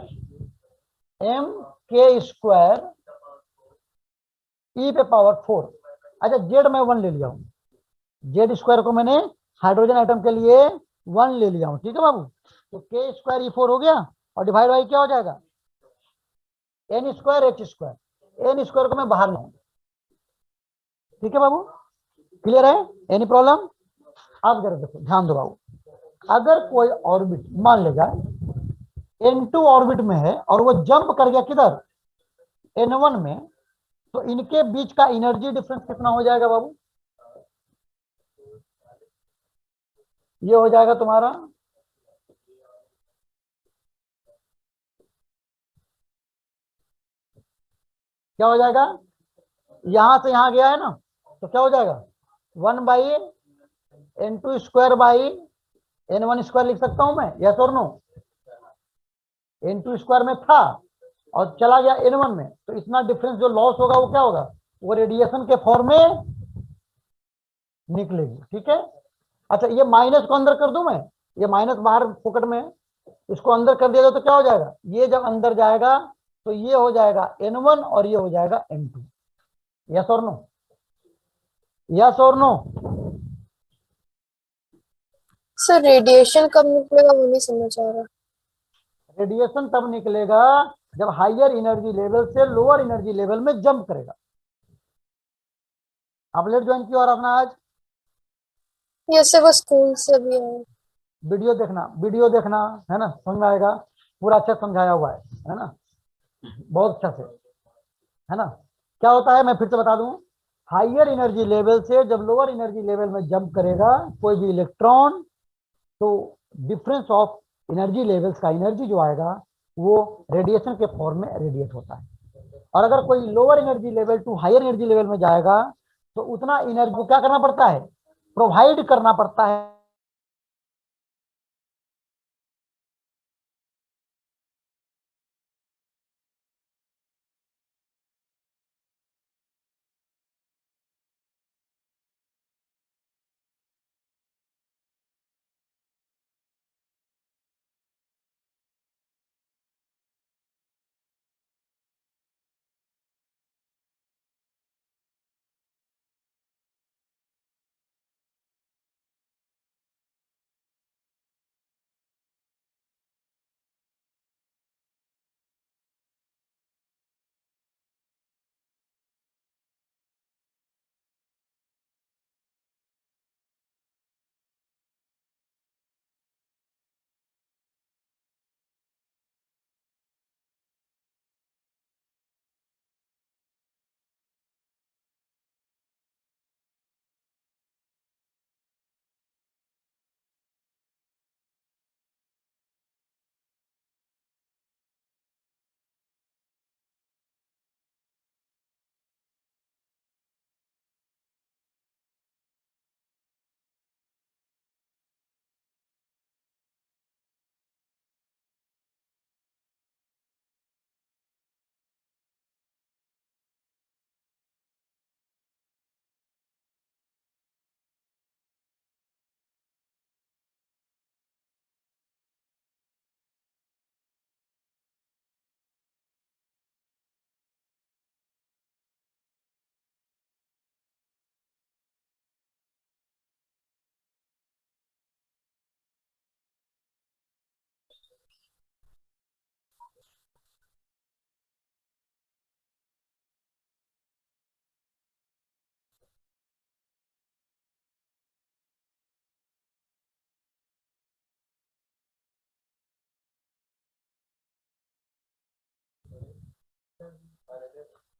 m k square e पे पावर 4। अच्छा जेड मैं 1 ले लिया हूं, जेड स्क्वायर को मैंने हाइड्रोजन एटम के लिए 1 ले लिया हूं। ठीक है बाबू, तो k स्क्वायर e4 हो गया और डिवाइड बाई क्या हो जाएगा, n square h square, n square को मैं बाहर लाऊं। ठीक है बाबू, क्लियर है? Any problem? अब जरा देखो, ध्यान दो बाबू, अगर कोई ऑर्बिट मान ले जाए n2 ऑर्बिट में है और वो जंप कर गया किधर, n1 में, तो इनके बीच का एनर्जी डिफरेंस कितना हो जाएगा बाबू, ये हो जाएगा तुम्हारा क्या हो जाएगा, यहां से यहां गया है ना, तो क्या हो जाएगा 1/n2² / n1² लिख सकता हूं मैं, यस और नो। n2² में था और चला गया n1 में, तो इतना डिफरेंस जो लॉस होगा वो क्या होगा, वो रेडिएशन के फॉर्म में निकलेगी। ठीक है, अच्छा ये माइनस को अंदर कर दूं मैं, ये माइनस बाहर फोकट में है, इसको अंदर कर दिया जाए तो क्या हो जाएगा, ये जब अंदर जाएगा तो ये हो जाएगा n1 और ये हो जाएगा n2। यस और नो, यस और नो। सर रेडिएशन कब निकलेगा वो नहीं समझ आ रहा। रेडिएशन तब निकलेगा जब हायर एनर्जी लेवल से लोअर एनर्जी लेवल में जंप करेगा। आप लेट ज्वाइन किया और अपना आज ये से वो स्कूल से भी है। वीडियो देखना, वीडियो देखना, है ना, समझ में आएगा, पूरा अच्छा समझाया हुआ है ना, बहुत अच्छा से, है ना। क्या होता है मैं फिर से बता दूं, हायर एनर्जी लेवल से जब लोअर एनर्जी लेवल में जंप करेगा कोई भी इलेक्ट्रॉन, तो डिफरेंस ऑफ एनर्जी लेवल्स का एनर्जी जो आएगा वो रेडिएशन के फॉर्म में रेडिएट होता है। और अगर कोई lower energy level to higher energy level में जाएगा तो उतना एनर्जी को क्या करना पड़ता है, प्रोवाइड करना पड़ता है।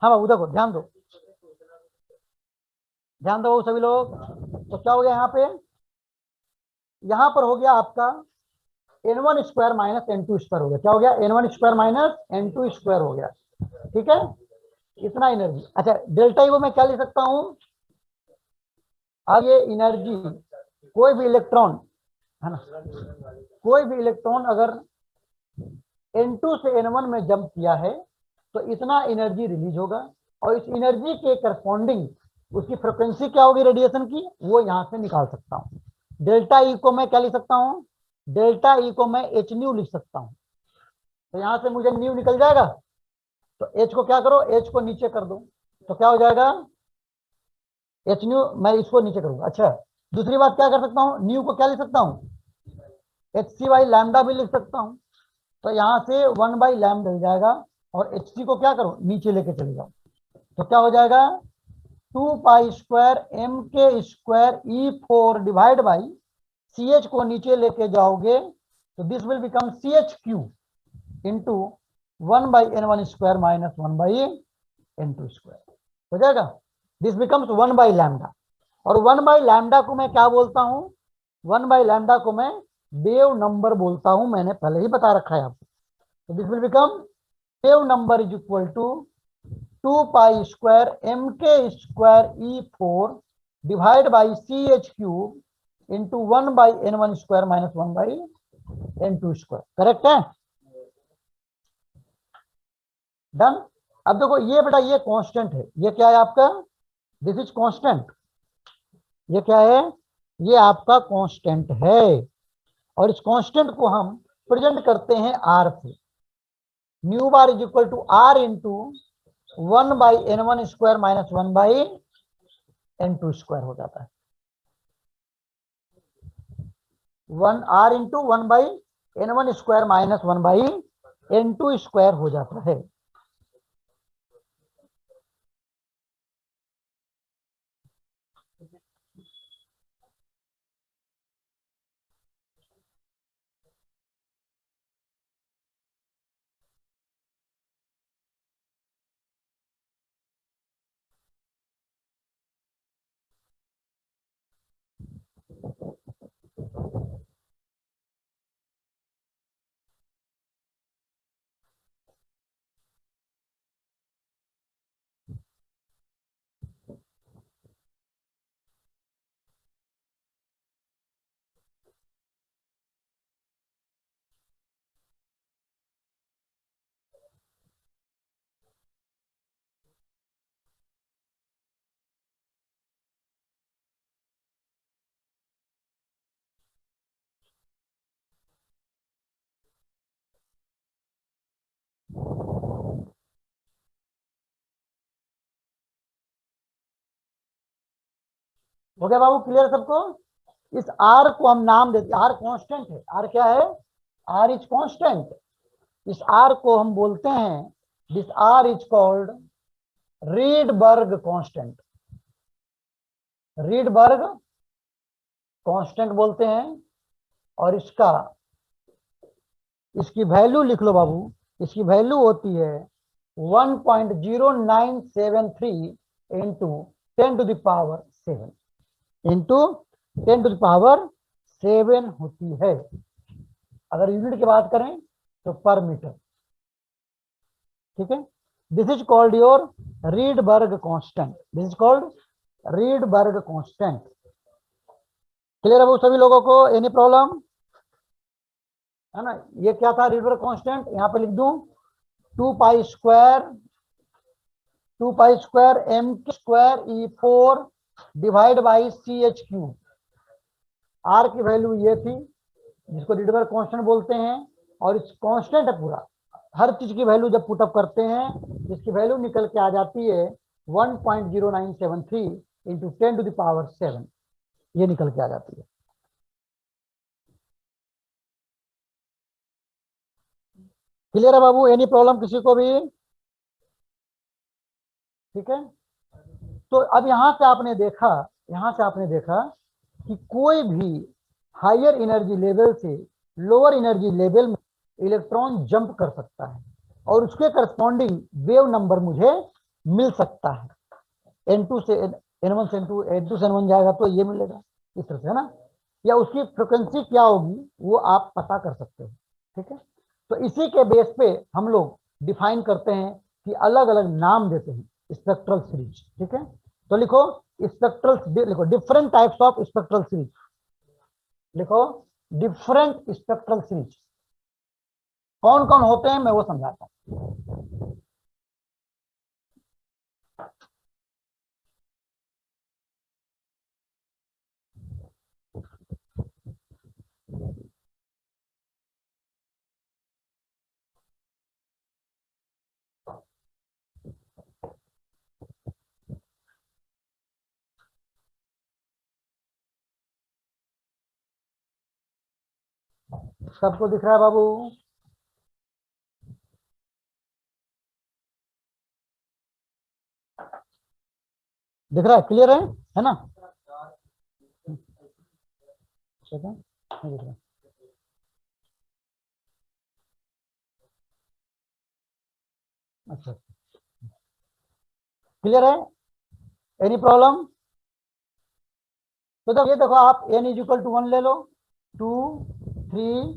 हाँ बाबू देखो, ध्यान दो, ध्यान दो सभी लोग। तो क्या हो गया यहाँ पे, यहाँ पर हो गया आपका n1² - n2² हो गया, क्या हो गया, n1² - n2² हो गया। ठीक है, इतना एनर्जी। अच्छा डेल्टा ई को मैं क्या लिख सकता हूँ, अब ये एनर्जी, कोई भी इलेक्ट्रॉन, है ना, कोई भी इलेक्ट्रॉन अगर n2 से n1 में जंप किया है तो इतना एनर्जी रिलीज होगा, और इस एनर्जी के करस्पॉन्डिंग उसकी फ्रिक्वेंसी क्या होगी रेडिएशन की, वो यहां से निकाल सकता हूं। डेल्टा ई को मैं क्या लिख सकता हूं, डेल्टा ई को मैं एच न्यू लिख सकता हूं। तो यहां से मुझे न्यू निकल जाएगा, तो एच को क्या करो, एच को नीचे कर दो, तो क्या हो जाएगा एच न्यू, मैं इसको नीचे करूंगा। अच्छा दूसरी बात क्या कर सकता हूँ, न्यू को क्या लिख सकता हूँ, एच सी बाई लैम्डा भी लिख सकता हूँ। तो यहाँ से 1/λ मिल जाएगा, और एच सी को क्या करो नीचे लेके चले जाओ, तो क्या हो जाएगा 2π² m² divide by C H को नीचे लेके जाओगे तो this will become CH³ into 1/n1² - 1/n2² हो जाएगा। दिस बिकम्स 1/λ, और 1/λ को मैं क्या बोलता हूं, 1/λ को मैं वेव नंबर बोलता हूं, मैंने पहले ही बता रखा है आपको। तो this will become wave number is equal to 2 pi square M के square E4 divide by CH cube into 1 by N1 square minus 1 by N2 square. Correct है? डन। अब देखो ये बेटा ये कांस्टेंट है, ये क्या है आपका, दिस इज कांस्टेंट। ये क्या है, ये आपका कांस्टेंट है, और इस कांस्टेंट को हम प्रेजेंट करते हैं R से। Nu bar is equal to R into 1 by N1 square minus 1 by N2 square हो जाता है। 1 R into 1 by N1 square minus 1 by N2 square हो जाता है। हो गया बाबू, क्लियर सबको? इस R को हम नाम देते हैं, R कांस्टेंट है। R क्या है? R is constant. इस R को हम बोलते हैं, this R is called Rydberg constant. Rydberg constant बोलते हैं। और इसकी वैल्यू लिख लो बाबू, इसकी वैल्यू होती है 1.0973 into 10 to the power 7 into 10 to the power 7 होती है। अगर यूनिट की बात करें तो पर मीटर। ठीक है, this is called your Rydberg constant. This is called Rydberg constant. Clear है वो सभी लोगों को? एनी प्रॉब्लम है ना? ये क्या था रीडबर्ग कांस्टेंट? यहां पे लिख दूं 2 pi square m square E4 divide by CH cube. R की वैल्यू ये थी, जिसको रीडबर्ग कांस्टेंट बोलते हैं, और इस कांस्टेंट है पूरा। हर चीज की वैल्यू जब पुटअप करते हैं, इसकी वैल्यू निकल के आ जाती है 1.0973 इंटू 10 टू द पावर 7, ये निकल के आ जाती है। क्लियर है बाबू? एनी प्रॉब्लम किसी को भी? ठीक है, तो अब यहां से आपने देखा कि कोई भी हायर एनर्जी लेवल से लोअर एनर्जी लेवल में इलेक्ट्रॉन जंप कर सकता है, और उसके करस्पॉन्डिंग वेव नंबर मुझे मिल सकता है। N2 से N1 से N2 से N1 जाएगा तो ये मिलेगा, इस तरह से, है ना? या उसकी फ्रिक्वेंसी क्या होगी वो आप पता कर सकते हो। ठीक है, तो इसी के बेस पे हम लोग डिफाइन करते हैं कि अलग अलग नाम देते हैं स्पेक्ट्रल सीरीज। ठीक है, तो लिखो लिखो different types of spectral series. लिखो डिफरेंट स्पेक्ट्रल सीरीज कौन कौन होते हैं, मैं वो समझाता हूं। सबको दिख रहा है बाबू? दिख रहा है? क्लियर है ना? नहीं दिख रहा। अच्छा, क्लियर है? Any problem? तो जब ये देखो आप n इज इक्वल टू 1 ले लो, 2 3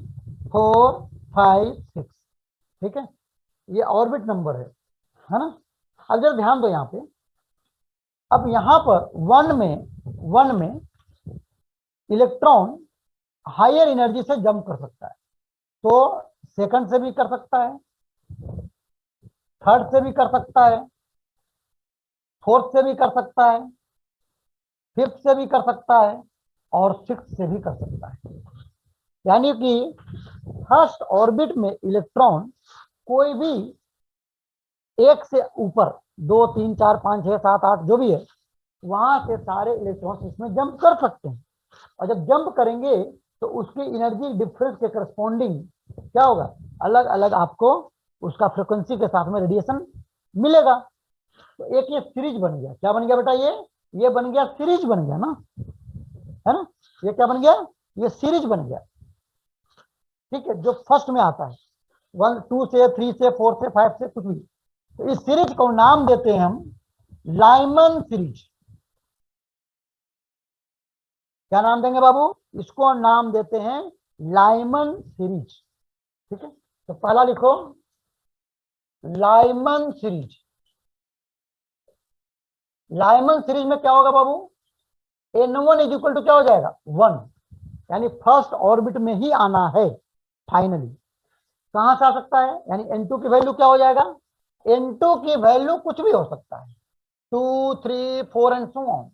4 5 6। ठीक है, ये ऑर्बिट नंबर है ना? अब जरा ध्यान दो यहाँ पे, अब यहाँ पर वन में इलेक्ट्रॉन हायर एनर्जी से जंप कर सकता है, तो सेकंड से भी कर सकता है, थर्ड से भी कर सकता है, फोर्थ से भी कर सकता है, फिफ्थ से भी कर सकता है, और सिक्स से भी कर सकता है। यानी कि फर्स्ट ऑर्बिट में इलेक्ट्रॉन कोई भी एक से ऊपर, 2 3 4 5 6 7 8 जो भी है, वहां से सारे इलेक्ट्रॉन इसमें जंप कर सकते हैं। और जब जंप करेंगे तो उसकी एनर्जी डिफरेंस के करस्पॉन्डिंग क्या होगा, अलग अलग आपको उसका फ्रिक्वेंसी के साथ में रेडिएशन मिलेगा। तो एक ये सीरीज बन गया, क्या बन गया बेटा, ये बन गया सीरीज बन गया ना, है ना, ये क्या बन गया, ये सीरीज बन गया। ठीक है, जो फर्स्ट में आता है 1 2 से 3 से 4 से 5 से कुछ भी, तो इस सीरीज को नाम देते हैं हम लाइमन सीरीज। क्या नाम देंगे बाबू, इसको नाम देते हैं लाइमन सीरीज। ठीक है, तो पहला लिखो लाइमन सीरीज। लाइमन सीरीज में क्या होगा बाबू, N1 इज इक्वल टू क्या हो जाएगा 1, यानी फर्स्ट ऑर्बिट में ही आना है फाइनली। कहां से आ सकता है, यानी N2 की वैल्यू क्या हो जाएगा, N2 की वैल्यू कुछ भी हो सकता है, 2 3 4 एंड सो ऑन।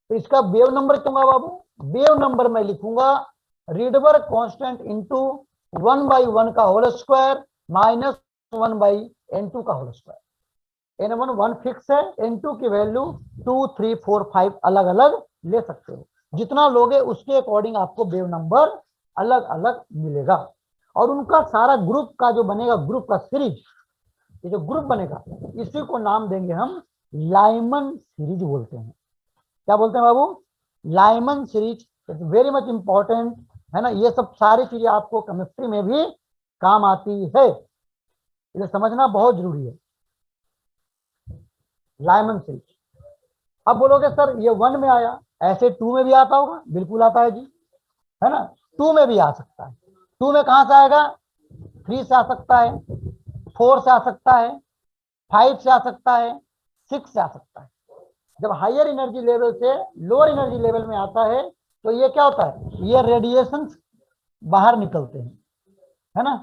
तो इसका वेव नंबर क्या होगा बाबू, वेव नंबर मैं लिखूंगा रीडबर कांस्टेंट इंटू 1/1 का होल स्क्वायर माइनस 1/N2 का होल स्क्वायर। N1 1 फिक्स है, N2 की वैल्यू 2 3 4 5 अलग अलग ले सकते हो, जितना लोगे उसके अकॉर्डिंग आपको वेव नंबर अलग अलग मिलेगा। और उनका सारा ग्रुप का जो बनेगा, ग्रुप का सीरीज, ये जो ग्रुप बनेगा इसी को नाम देंगे हम लाइमन सीरीज बोलते हैं। क्या बोलते हैं बाबू, Lyman series. It's very much important, है ना, ये सब सारी चीजें आपको केमिस्ट्री में भी काम आती है, इसे समझना बहुत जरूरी है। लाइमन सीरीज, अब बोलोगे सर ये 1 में आया, ऐसे 2 में भी आता होगा, बिल्कुल आता है जी, है ना, 2 में भी आ सकता है। 2 में कहां से आएगा, 3 से आ सकता है, 4 से आ सकता है, 5 से आ सकता है, 6 से आ सकता है। जब हायर एनर्जी लेवल से लोअर एनर्जी लेवल में आता है तो ये क्या होता है, ये रेडिएशन बाहर निकलते हैं, है ना।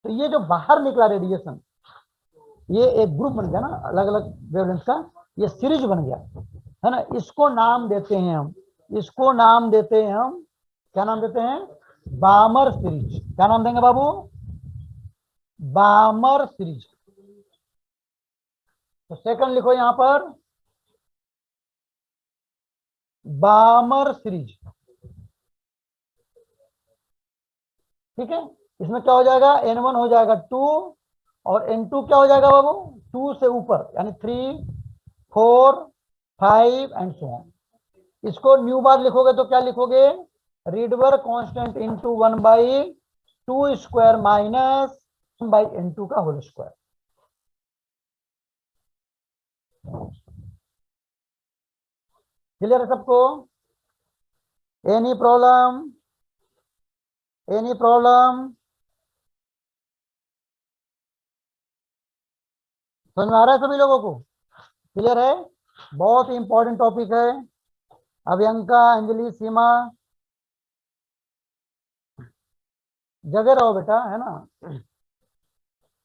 तो ये जो बाहर निकला रेडिएशन, ये एक ग्रुप बन गया ना अलग अलग वेवलेंथ का, ये सीरीज बन गया, है ना। इसको नाम देते हैं हम, इसको नाम देते हैं हम, क्या नाम देते हैं, बामर सीरीज। क्या नाम देंगे बाबू, बामर सीरीज। तो सेकंड लिखो यहां पर बामर सीरीज। ठीक है, इसमें क्या हो जाएगा, N1 हो जाएगा 2 और N2 क्या हो जाएगा बाबू, 2 से ऊपर, यानी 3 4 5 एंड सो ऑन। इसको न्यू बार लिखोगे तो क्या लिखोगे, Rydberg constant into 1/2 square minus 1/N2 का होल स्क्वायर। क्लियर है सबको, एनी प्रॉब्लम, एनी प्रॉब्लम, समझ में आ रहा है सभी लोगों को, क्लियर है। बहुत ही इंपॉर्टेंट टॉपिक है। अभियंका, अंजलि, सीमा, जगह रहो बेटा, है ना,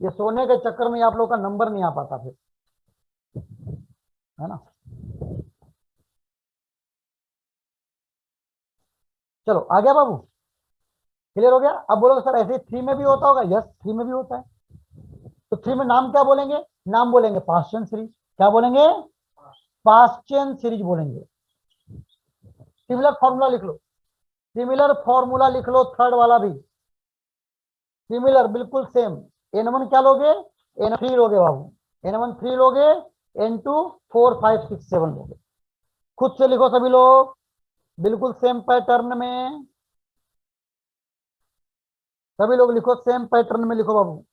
ये सोने के चक्कर में आप लोग का नंबर नहीं आ पाता फिर, है ना। चलो आ गया बाबू, क्लियर हो गया। अब बोलोगे सर ऐसे 3 में भी होता होगा, यस 3 में भी होता है। तो 3 में नाम क्या बोलेंगे, नाम बोलेंगे पास्चन सीरीज। क्या बोलेंगे, पास्चन सीरीज बोलेंगे। सिमिलर फॉर्मूला लिख लो, सिमिलर फॉर्मूला लिख लो, थर्ड वाला भी सिमिलर बिल्कुल सेम। N1 क्या लोगे, N3 लोगे बाबू, N1 3 लोगे, N2 4 5 6 7 लोगे। खुद से लिखो सभी लोग, बिल्कुल सेम पैटर्न में, सभी लोग लिखो सेम पैटर्न में लिखो बाबू।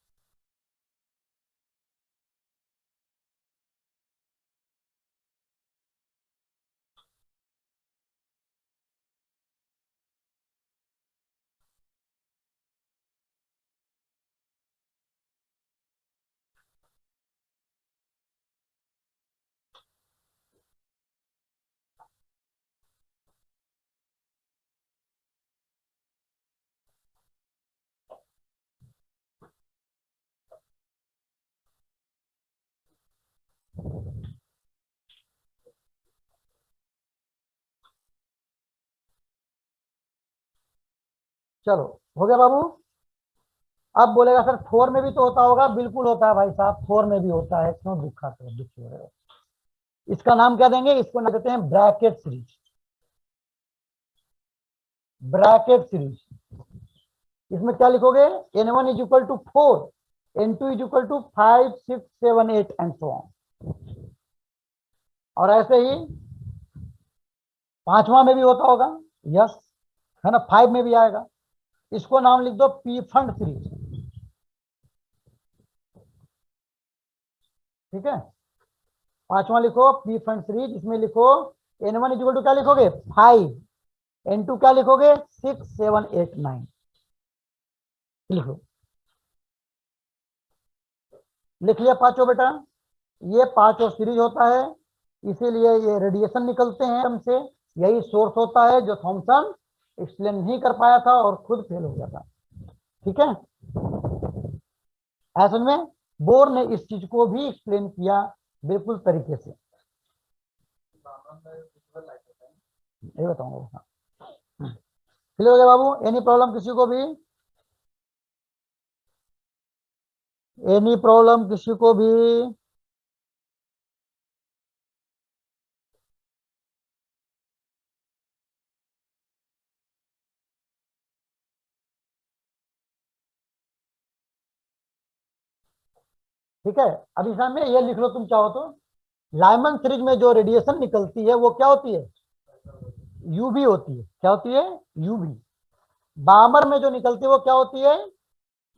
चलो हो गया बाबू। अब बोलेगा सर 4 में भी तो होता होगा, बिल्कुल होता है भाई साहब, 4 में भी होता है, क्यों दुख खाते हो, दुखी हो रहे हो। इसका नाम क्या देंगे, इसको नाम देते हैं ब्रैकेट सीरीज। ब्रैकेट सीरीज, इसमें क्या लिखोगे, n1 is equal to 4, n2 is equal to 5 6 7 8 and so on. और ऐसे ही 5वां में भी होता होगा, यस, है ना, 5 में भी आएगा। इसको नाम लिख दो पी फंड सीरीज, ठीक है। 5वां लिखो पी फंड सीरीज, इसमें लिखो n1 इज इक्वल टू क्या लिखोगे 5, n2 क्या लिखोगे 6 7 8 9, लिखो, लिख लिया पांचों बेटा। ये पांचों सीरीज होता है, इसीलिए ये रेडिएशन निकलते हैं हमसे, यही सोर्स होता है जो थॉमसन एक्सप्लेन नहीं कर पाया था और खुद फेल हो गया था, ठीक है। ऐसे में बोर ने इस चीज को भी एक्सप्लेन किया बिल्कुल तरीके से, ये बताऊंगा। क्लियर हो गया बाबू, एनी प्रॉब्लम किसी को भी, एनी प्रॉब्लम किसी को भी। ठीक है, अब इस में ये लिख लो तुम चाहो तो, लाइमन सीरीज में जो रेडिएशन निकलती है वो क्या होती है, यूवी होती है। क्या होती है, यूवी। बामर में जो निकलती है वो क्या होती है,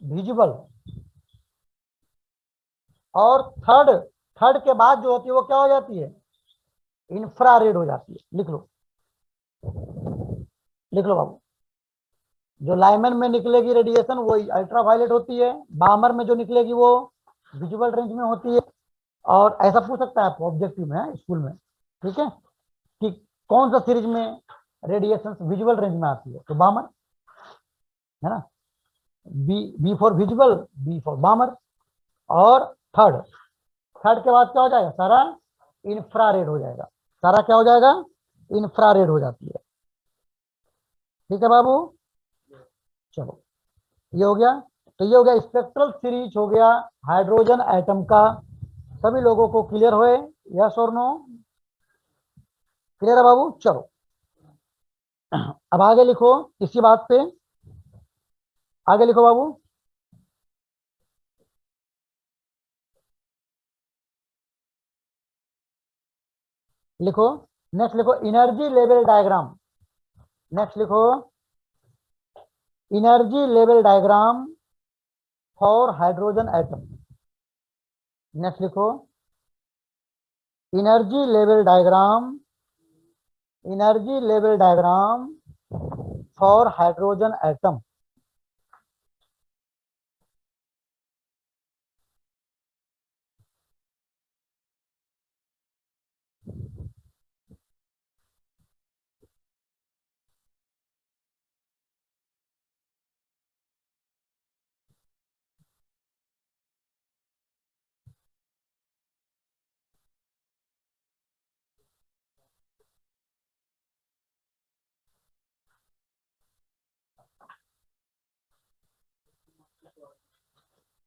विजिबल। और थर्ड, थर्ड के बाद जो होती है वो क्या हो जाती है, इंफ्रारेड हो जाती है। लिख लो, लिख लो बाबू, जो लाइमन में निकलेगी रेडिएशन वो अल्ट्रावायलेट होती है, बामर में जो निकलेगी वो विजुअल रेंज में होती है। और ऐसा पूछ सकता है ऑब्जेक्टिव में, स्कूल में, ठीक है, कि कौन सा सीरीज में रेडिएशन विजुअल रेंज में आती है, तो बामर, है ना, B for visual, B for Balmer. और थर्ड, थर्ड के बाद क्या हो जाएगा, सारा इंफ्रारेड हो जाएगा, सारा क्या हो जाएगा, इंफ्रारेड हो जाती है, ठीक है बाबू। चलो ये हो गया, तो ये हो गया स्पेक्ट्रल सीरीज, हो गया हाइड्रोजन एटम का। सभी लोगों को क्लियर हुए, यस और नो, क्लियर है बाबू। चलो अब आगे लिखो इसी बात पे, आगे लिखो बाबू, लिखो, नेक्स्ट लिखो एनर्जी लेवल डायग्राम, नेक्स्ट लिखो energy level diagram for hydrogen atom, next लिखो energy level diagram, energy level diagram for hydrogen atom.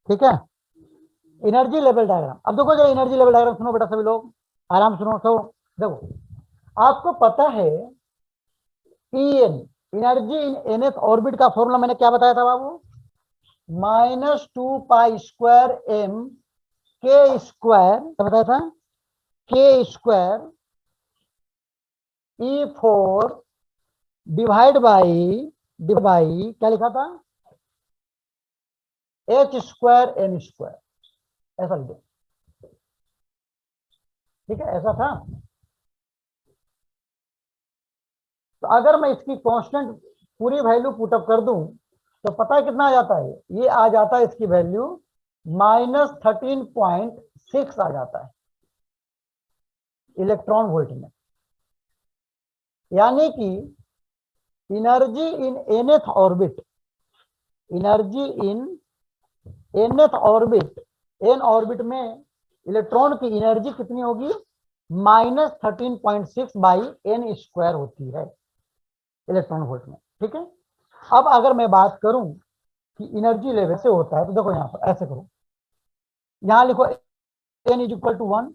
ठीक है, एनर्जी लेवल डायग्राम। अब देखो जो एनर्जी लेवल डायग्राम, सुनो बेटा सभी लोग, आराम सुनो सब। देखो आपको पता है En, energy in nth orbit का फॉर्मूला मैंने क्या बताया था बाबू, -2π² m k स्क्वायर, क्या बताया था, k square E4 divide by क्या लिखा था, h² n², ऐसा लिखो, ठीक है, ऐसा था। तो अगर मैं इसकी कांस्टेंट पूरी वैल्यू पुटअप कर दूं तो पता है कितना आ जाता है, ये आ जाता है इसकी वैल्यू -13.6 आ जाता है इलेक्ट्रॉन वोल्ट में। यानी कि energy in nth orbit, energy in nth orbit, n orbit में इलेक्ट्रॉन की एनर्जी कितनी होगी, -13.6 बाई n² होती है इलेक्ट्रॉन वोल्ट में, ठीक है। अब अगर मैं बात करूं कि एनर्जी लेवल से होता है, तो देखो यहाँ पर ऐसे करो, यहाँ लिखो n is equal to 1,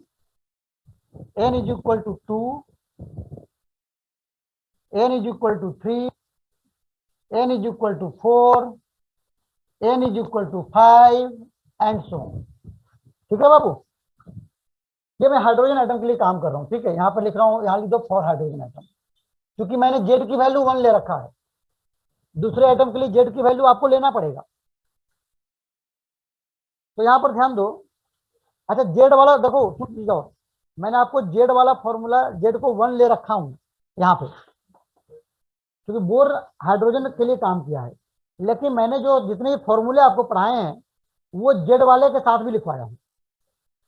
n is equal to 2, n is equal to 3, n is equal to 4, n is equal to 5 and so. ठीक है बाबू, ये मैं हाइड्रोजन एटम के लिए काम कर रहा हूँ। ठीक है, यहाँ पर लिख रहा हूँ, यहाँ लिख दो फॉर हाइड्रोजन एटम, क्योंकि मैंने जेड की वैल्यू 1 ले रखा है। दूसरे एटम के लिए जेड की वैल्यू आपको लेना पड़ेगा। तो यहाँ पर ध्यान दो। अच्छा, जेड वाला देखो, सुन जाओ, मैंने आपको जेड वाला फॉर्मूला, जेड को 1 ले रखा हूँ यहाँ पे, क्योंकि बोर हाइड्रोजन के लिए काम किया है। लेकिन मैंने जो जितने फॉर्मूले आपको पढ़ाए हैं वो जेड वाले के साथ भी लिखवाया हूँ।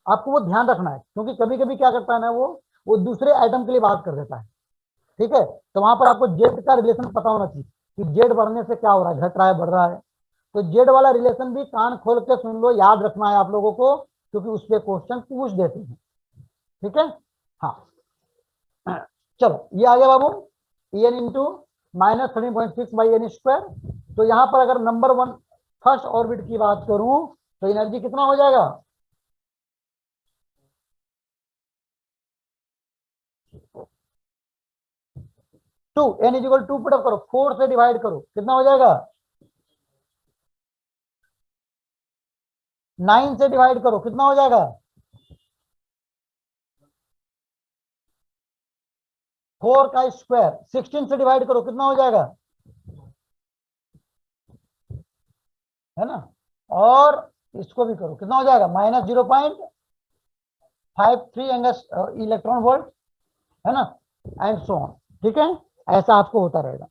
आपको वो ध्यान रखना है, क्योंकि कभी कभी क्या करता है ना, वो दूसरे आइटम के लिए बात कर देता है। ठीक है, तो वहां पर आपको जेड का रिलेशन पता होना चाहिए कि जेड बढ़ने से क्या हो रहा है, घट रहा है, बढ़ रहा है। तो जेड वाला रिलेशन भी कान खोल के सुन लो, याद रखना है आप लोगों को, क्योंकि उस पर क्वेश्चन पूछ देते हैं। ठीक है, हाँ चलो ये आ गया बाबू, एन इंटू -13.6/n²। तो यहाँ पर अगर नंबर 1 फर्स्ट ऑर्बिट की बात करूं तो एनर्जी कितना हो जाएगा, 2, n इज इक्वल 2 पुटअप करो, 4 से डिवाइड करो, कितना हो जाएगा, 9 से डिवाइड करो, कितना हो जाएगा, 4 का स्क्वायर, 16 से डिवाइड करो, कितना हो जाएगा, है ना। और इसको भी करो, कितना हो जाएगा, -0.53 इलेक्ट्रॉन वोल्ट, है ना, एंड सो ऑन। ठीक है, ऐसा आपको होता रहेगा,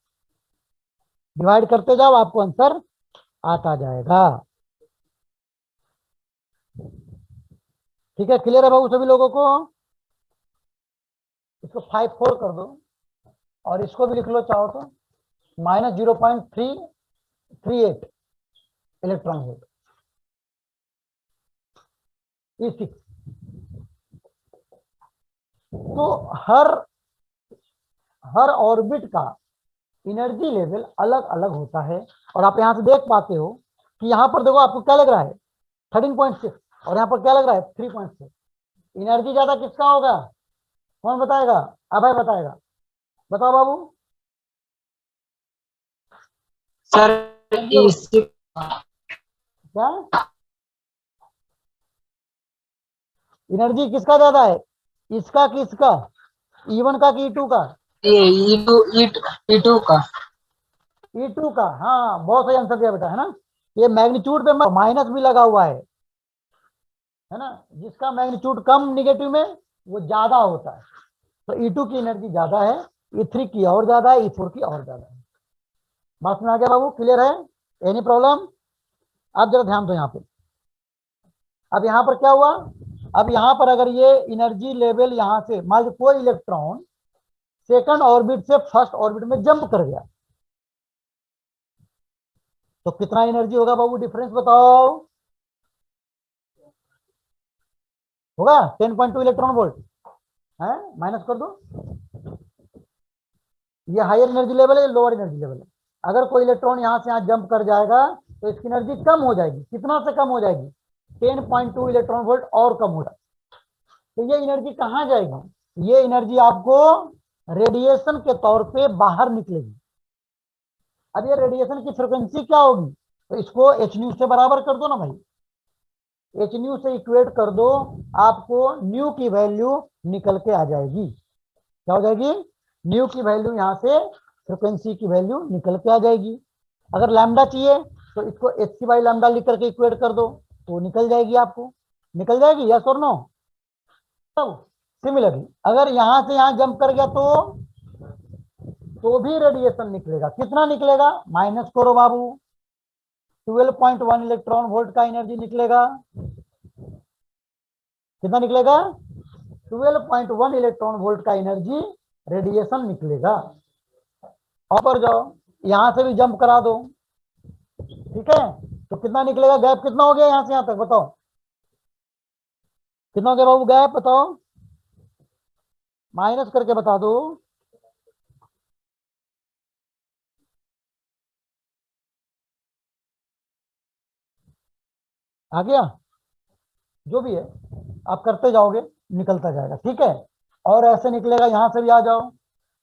डिवाइड करते जाओ, आपको आंसर आता जाएगा। ठीक है, क्लियर है बाबू सभी लोगों को। इसको 5 4 कर दो, और इसको भी लिख लो चाहो तो, -0.338 इलेक्ट्रॉन वोल्ट, E6। तो हर हर ऑर्बिट का एनर्जी लेवल अलग अलग होता है, और आप यहां से देख पाते हो कि यहाँ पर देखो आपको क्या लग रहा है, 13.6, और यहाँ पर क्या लग रहा है, 3.6। एनर्जी ज्यादा किसका होगा, कौन बताएगा, अभय बताएगा, बताओ बाबू। सर इस क्या एनर्जी किसका ज्यादा है, इसका कि इसका, E1 का कि E2 का, ये E2 का। E2 का। हाँ बहुत सही आंसर दिया बेटा, है ना। ये मैग्नीट्यूड पे माइनस भी लगा हुआ है ना। जिसका मैग्नीट्यूड कम निगेटिव में वो ज्यादा होता है। तो E2 की एनर्जी ज्यादा है, E3 की और ज्यादा है, E4 की और ज्यादा है। बात में आ गया बाबू, क्लियर है, एनी प्रॉब्लम। अब जरा ध्यान दो यहाँ पे, अब यहाँ पर क्या हुआ, अब यहाँ पर अगर ये एनर्जी लेवल यहाँ से मान लो कोई इलेक्ट्रॉन सेकंड ऑर्बिट से फर्स्ट ऑर्बिट में जंप कर गया, तो कितना एनर्जी होगा बाबू, डिफरेंस बताओ, होगा 10.2 इलेक्ट्रॉन वोल्ट है, माइनस कर दो। ये हायर एनर्जी लेवल है, लोअर एनर्जी लेवल है। अगर कोई इलेक्ट्रॉन यहाँ से यहाँ जंप कर जाएगा तो इसकी एनर्जी कम हो जाएगी, कितना से कम हो जाएगी, 10.2 इलेक्ट्रॉन वोल्ट और कम हो जाएगी। तो ये एनर्जी कहाँ जाएगी, ये एनर्जी आपको रेडिएशन के तौर पे बाहर निकलेगी। अब ये रेडिएशन की फ्रिक्वेंसी क्या होगी, तो इसको एच न्यू से बराबर कर दो ना भाई, एच न्यू से इक्वेट कर दो, आपको न्यू की वैल्यू निकल के आ जाएगी। क्या हो जाएगी, न्यू की वैल्यू यहाँ से फ्रिक्वेंसी की वैल्यू निकल के आ जाएगी। अगर लैम्डा चाहिए तो इसको एच सी बाई लैम्डा लिख करके इक्वेट कर दो, तो निकल जाएगी, आपको निकल जाएगी, यस और नो। तब सिमिलरली अगर यहाँ से यहाँ जंप कर गया तो भी रेडिएशन निकलेगा, कितना निकलेगा, माइनस करो बाबू, 12.1 इलेक्ट्रॉन वोल्ट का एनर्जी निकलेगा, कितना निकलेगा, 12.1 इलेक्ट्रॉन वोल्ट का एनर्जी रेडिएशन निकलेगा। ऊपर जाओ, यहां से भी जंप करा दो, ठीक है, तो कितना निकलेगा, गैप कितना हो गया यहां से यहां तक, बताओ कितना हो गया बाबू गैप, बताओ, माइनस करके बता दो। आ गया? जो भी है आप करते जाओगे, निकलता जाएगा, ठीक है। और ऐसे निकलेगा, यहां से भी आ जाओ।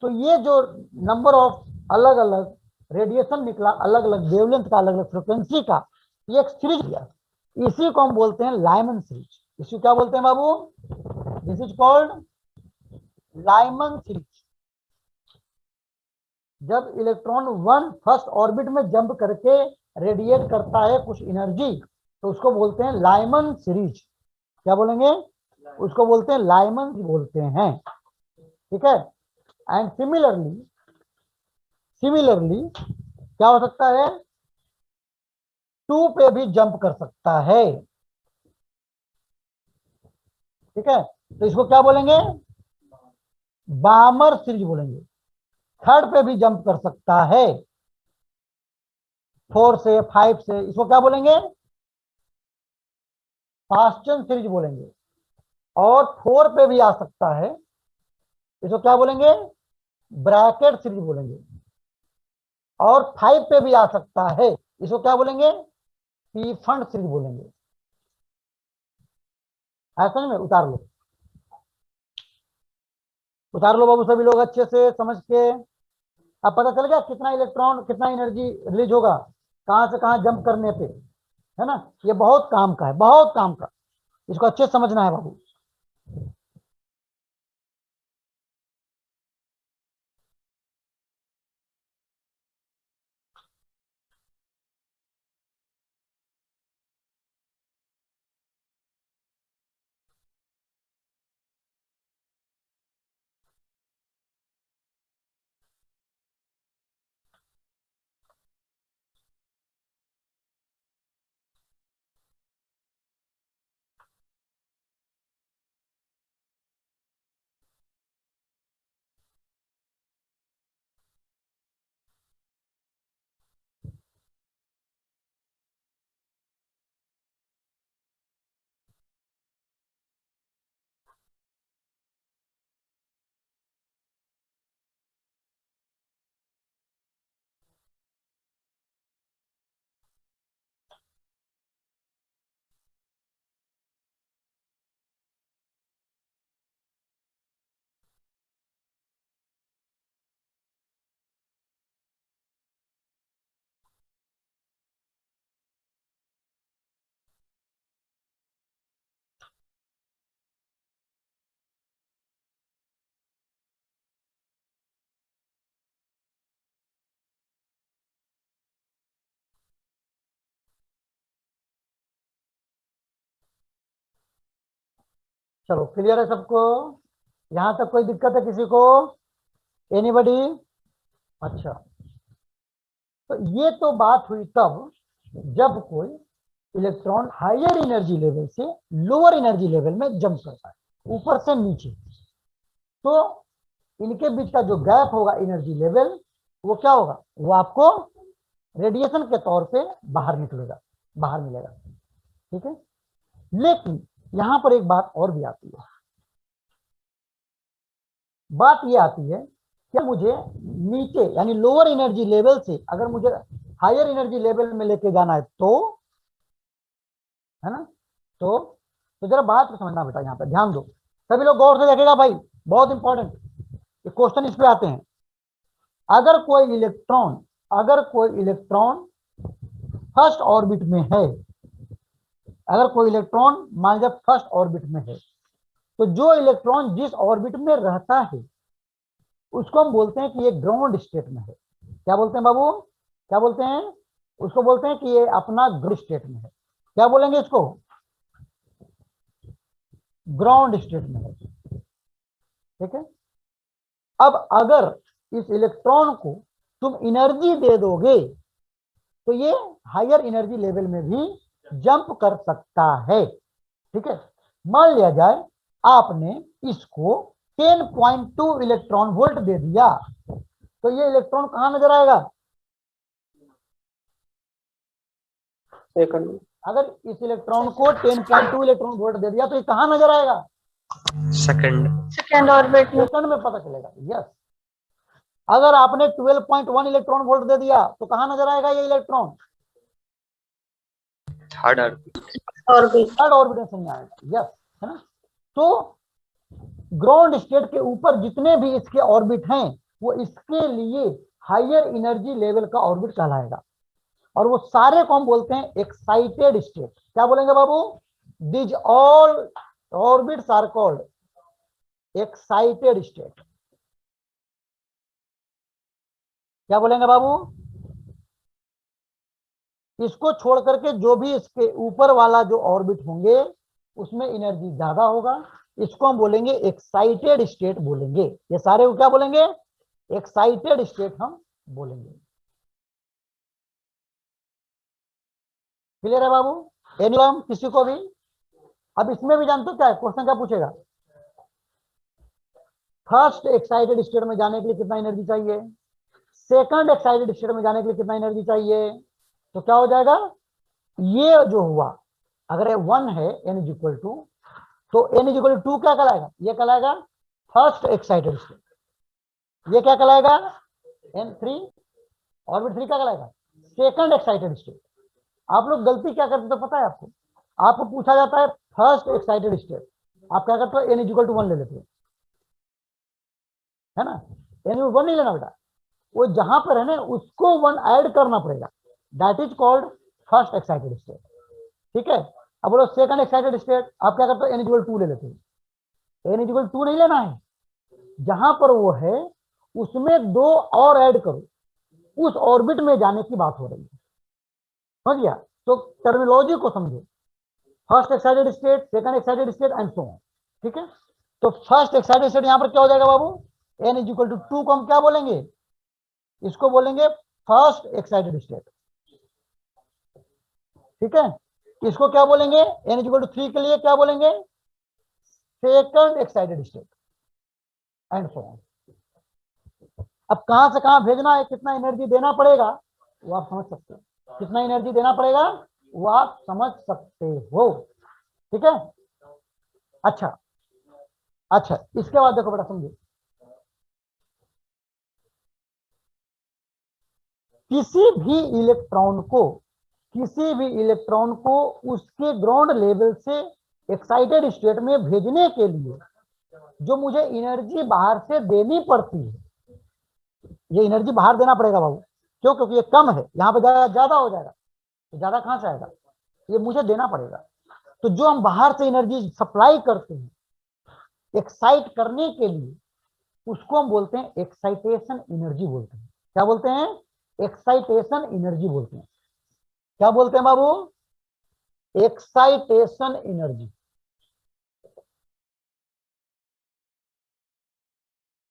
तो ये जो नंबर ऑफ अलग अलग रेडिएशन निकला, अलग अलग वेवलेंथ का, अलग अलग फ्रिक्वेंसी का, ये एक सीरीज दिया, इसी को हम बोलते हैं लाइमन सीरीज। इसी क्या बोलते हैं बाबू? This is called Lyman series. जब इलेक्ट्रॉन वन फर्स्ट ऑर्बिट में जंप करके रेडिएट करता है कुछ एनर्जी, तो उसको बोलते हैं लाइमन सीरीज। क्या बोलेंगे? उसको बोलते हैं लाइमन बोलते हैं, ठीक है। एंड सिमिलरली क्या हो सकता है? 2 पे भी जंप कर सकता है, ठीक है। तो इसको क्या बोलेंगे? बामर सीरीज बोलेंगे। 3rd पे भी जंप कर सकता है, 4 से 5 से, इसको क्या बोलेंगे? फास्टन सीरीज बोलेंगे। और 4 पे भी आ सकता है, इसको क्या बोलेंगे? ब्रैकेट सीरीज बोलेंगे। और 5 पे भी आ सकता है, इसको क्या बोलेंगे? पीफंड सीरीज बोलेंगे। ऐसा में उतार लो, उतार लो बाबू, सभी लोग अच्छे से समझ के। अब पता चल गया कितना इलेक्ट्रॉन, कितना एनर्जी रिलीज होगा, कहां से कहां जंप करने पे, है ना। ये बहुत काम का है, बहुत काम का, इसको अच्छे से समझना है बाबू। चलो क्लियर है सबको? यहां तक कोई दिक्कत है किसी को? एनीबडी? अच्छा, तो ये तो बात हुई तब जब कोई इलेक्ट्रॉन हायर एनर्जी लेवल से लोअर एनर्जी लेवल में जंप करता है, ऊपर से नीचे। तो इनके बीच का जो गैप होगा एनर्जी लेवल, वो क्या होगा? वो आपको रेडिएशन के तौर पे बाहर निकलेगा, बाहर मिलेगा, ठीक है। लेकिन यहां पर एक बात और भी आती है। बात ये आती है कि मुझे नीचे यानी लोअर एनर्जी लेवल से अगर मुझे हायर एनर्जी लेवल में लेके जाना है, तो है ना, तो जरा बात को समझना बेटा, यहां पे ध्यान दो, सभी लोग गौर से देखेगा भाई, बहुत इंपॉर्टेंट ये क्वेश्चन इस पे आते हैं। अगर कोई इलेक्ट्रॉन फर्स्ट ऑर्बिट में है, अगर कोई इलेक्ट्रॉन मान लीजिए फर्स्ट ऑर्बिट में है, तो जो इलेक्ट्रॉन जिस ऑर्बिट में रहता है उसको हम बोलते हैं कि ये ग्राउंड स्टेट में है। क्या बोलते हैं बाबू? क्या बोलते हैं? उसको बोलते हैं कि ये अपना ग्राउंड स्टेट में है। क्या बोलेंगे इसको? ग्राउंड स्टेट में है, ठीक है। अब अगर इस इलेक्ट्रॉन को तुम एनर्जी दे दोगे, तो ये हायर एनर्जी लेवल में भी जंप कर सकता है, ठीक है। मान लिया जाए आपने इसको 10.2 इलेक्ट्रॉन वोल्ट दे दिया, तो ये इलेक्ट्रॉन कहां नजर आएगा? सेकंड। अगर इस इलेक्ट्रॉन को 10.2 इलेक्ट्रॉन वोल्ट दे दिया, तो ये कहां नजर आएगा? सेकंड ऑर्बिट में। सेकंड में पता चलेगा, यस। अगर आपने 12.1 इलेक्ट्रॉन वोल्ट दे दिया, तो कहां नजर आएगा ये electron? Third orbit. Orbit. Third orbit में समझ आएगा, यस, है ना। तो ग्राउंड स्टेट के ऊपर जितने भी इसके ऑर्बिट हैं वो इसके लिए हायर एनर्जी लेवल का ऑर्बिट कहलाएगा, और वो सारे को हम बोलते हैं एक्साइटेड स्टेट। क्या बोलेंगे बाबू? These all orbits are called excited state. क्या बोलेंगे बाबू? इसको छोड़ करके जो भी इसके ऊपर वाला जो ऑर्बिट होंगे उसमें एनर्जी ज्यादा होगा, इसको हम बोलेंगे एक्साइटेड स्टेट बोलेंगे। ये सारे को क्या बोलेंगे? एक्साइटेड स्टेट हम बोलेंगे। क्लियर है बाबू? एनीवन किसी को भी? अब इसमें भी जानते हो क्या है क्वेश्चन, क्या पूछेगा? फर्स्ट एक्साइटेड स्टेट में जाने के लिए कितना एनर्जी चाहिए, सेकंड एक्साइटेड स्टेट में जाने के लिए कितना एनर्जी चाहिए। तो क्या हो जाएगा, ये जो हुआ अगर ये 1 है n इज इक्वल टू, तो n इज इक्वल टू क्या कहलाएगा? ये कहलाएगा फर्स्ट एक्साइटेड स्टेट। ये क्या कहलाएगा? n3। ऑर्बिट 3 क्या कहलाएगा? Second excited state. आप लोग गलती क्या करते तो पता है आपको? आपको पूछा जाता है फर्स्ट एक्साइटेड स्टेट, आप क्या करते हो? n इज इक्वल टू 1 ले लेते हो, है ना। n 1 नहीं लेना बेटा, वो जहां पर है ना उसको 1 ऐड करना पड़ेगा, that is called first excited state. ठीक है। अब बोलो सेकंड एक्साइटेड स्टेट, आप क्या करते हो? n इक्वल 2 ले लेते हो। n इक्वल 2 नहीं लेना है, जहां पर वो है उसमें 2 और ऐड करो, उस ऑर्बिट में जाने की बात हो रही है, समझ गया? तो टर्मिनोलॉजी को समझो, first excited state, second excited state and so on. ठीक है। तो फर्स्ट एक्साइटेड स्टेट यहां पर क्या हो जाएगा बाबू? n इज इक्वल टू 2 को हम क्या बोलेंगे? इसको बोलेंगे फर्स्ट एक्साइटेड स्टेट। ठीक है। इसको क्या बोलेंगे? n इज इक्वल टू 3 के लिए क्या बोलेंगे? Second excited state and so on. अब कहां से कहां भेजना है, कितना एनर्जी देना पड़ेगा वो आप समझ सकते हो। कितना एनर्जी देना पड़ेगा वो आप समझ सकते हो। ठीक है। अच्छा अच्छा, इसके बाद देखो बेटा समझो, किसी भी इलेक्ट्रॉन को उसके ग्राउंड लेवल से एक्साइटेड स्टेट में भेजने के लिए जो मुझे एनर्जी बाहर से देनी पड़ती है, ये एनर्जी बाहर देना पड़ेगा बाबू। क्यों? क्योंकि ये कम है, यहाँ पे ज्यादा हो जाएगा, तो ज्यादा कहां से आएगा? ये मुझे देना पड़ेगा। तो जो हम बाहर से एनर्जी सप्लाई करते हैं एक्साइट करने के लिए, उसको हम बोलते हैं एक्साइटेशन एनर्जी बोलते हैं। क्या बोलते हैं? एक्साइटेशन एनर्जी बोलते हैं। क्या बोलते हैं बाबू? Excitation energy.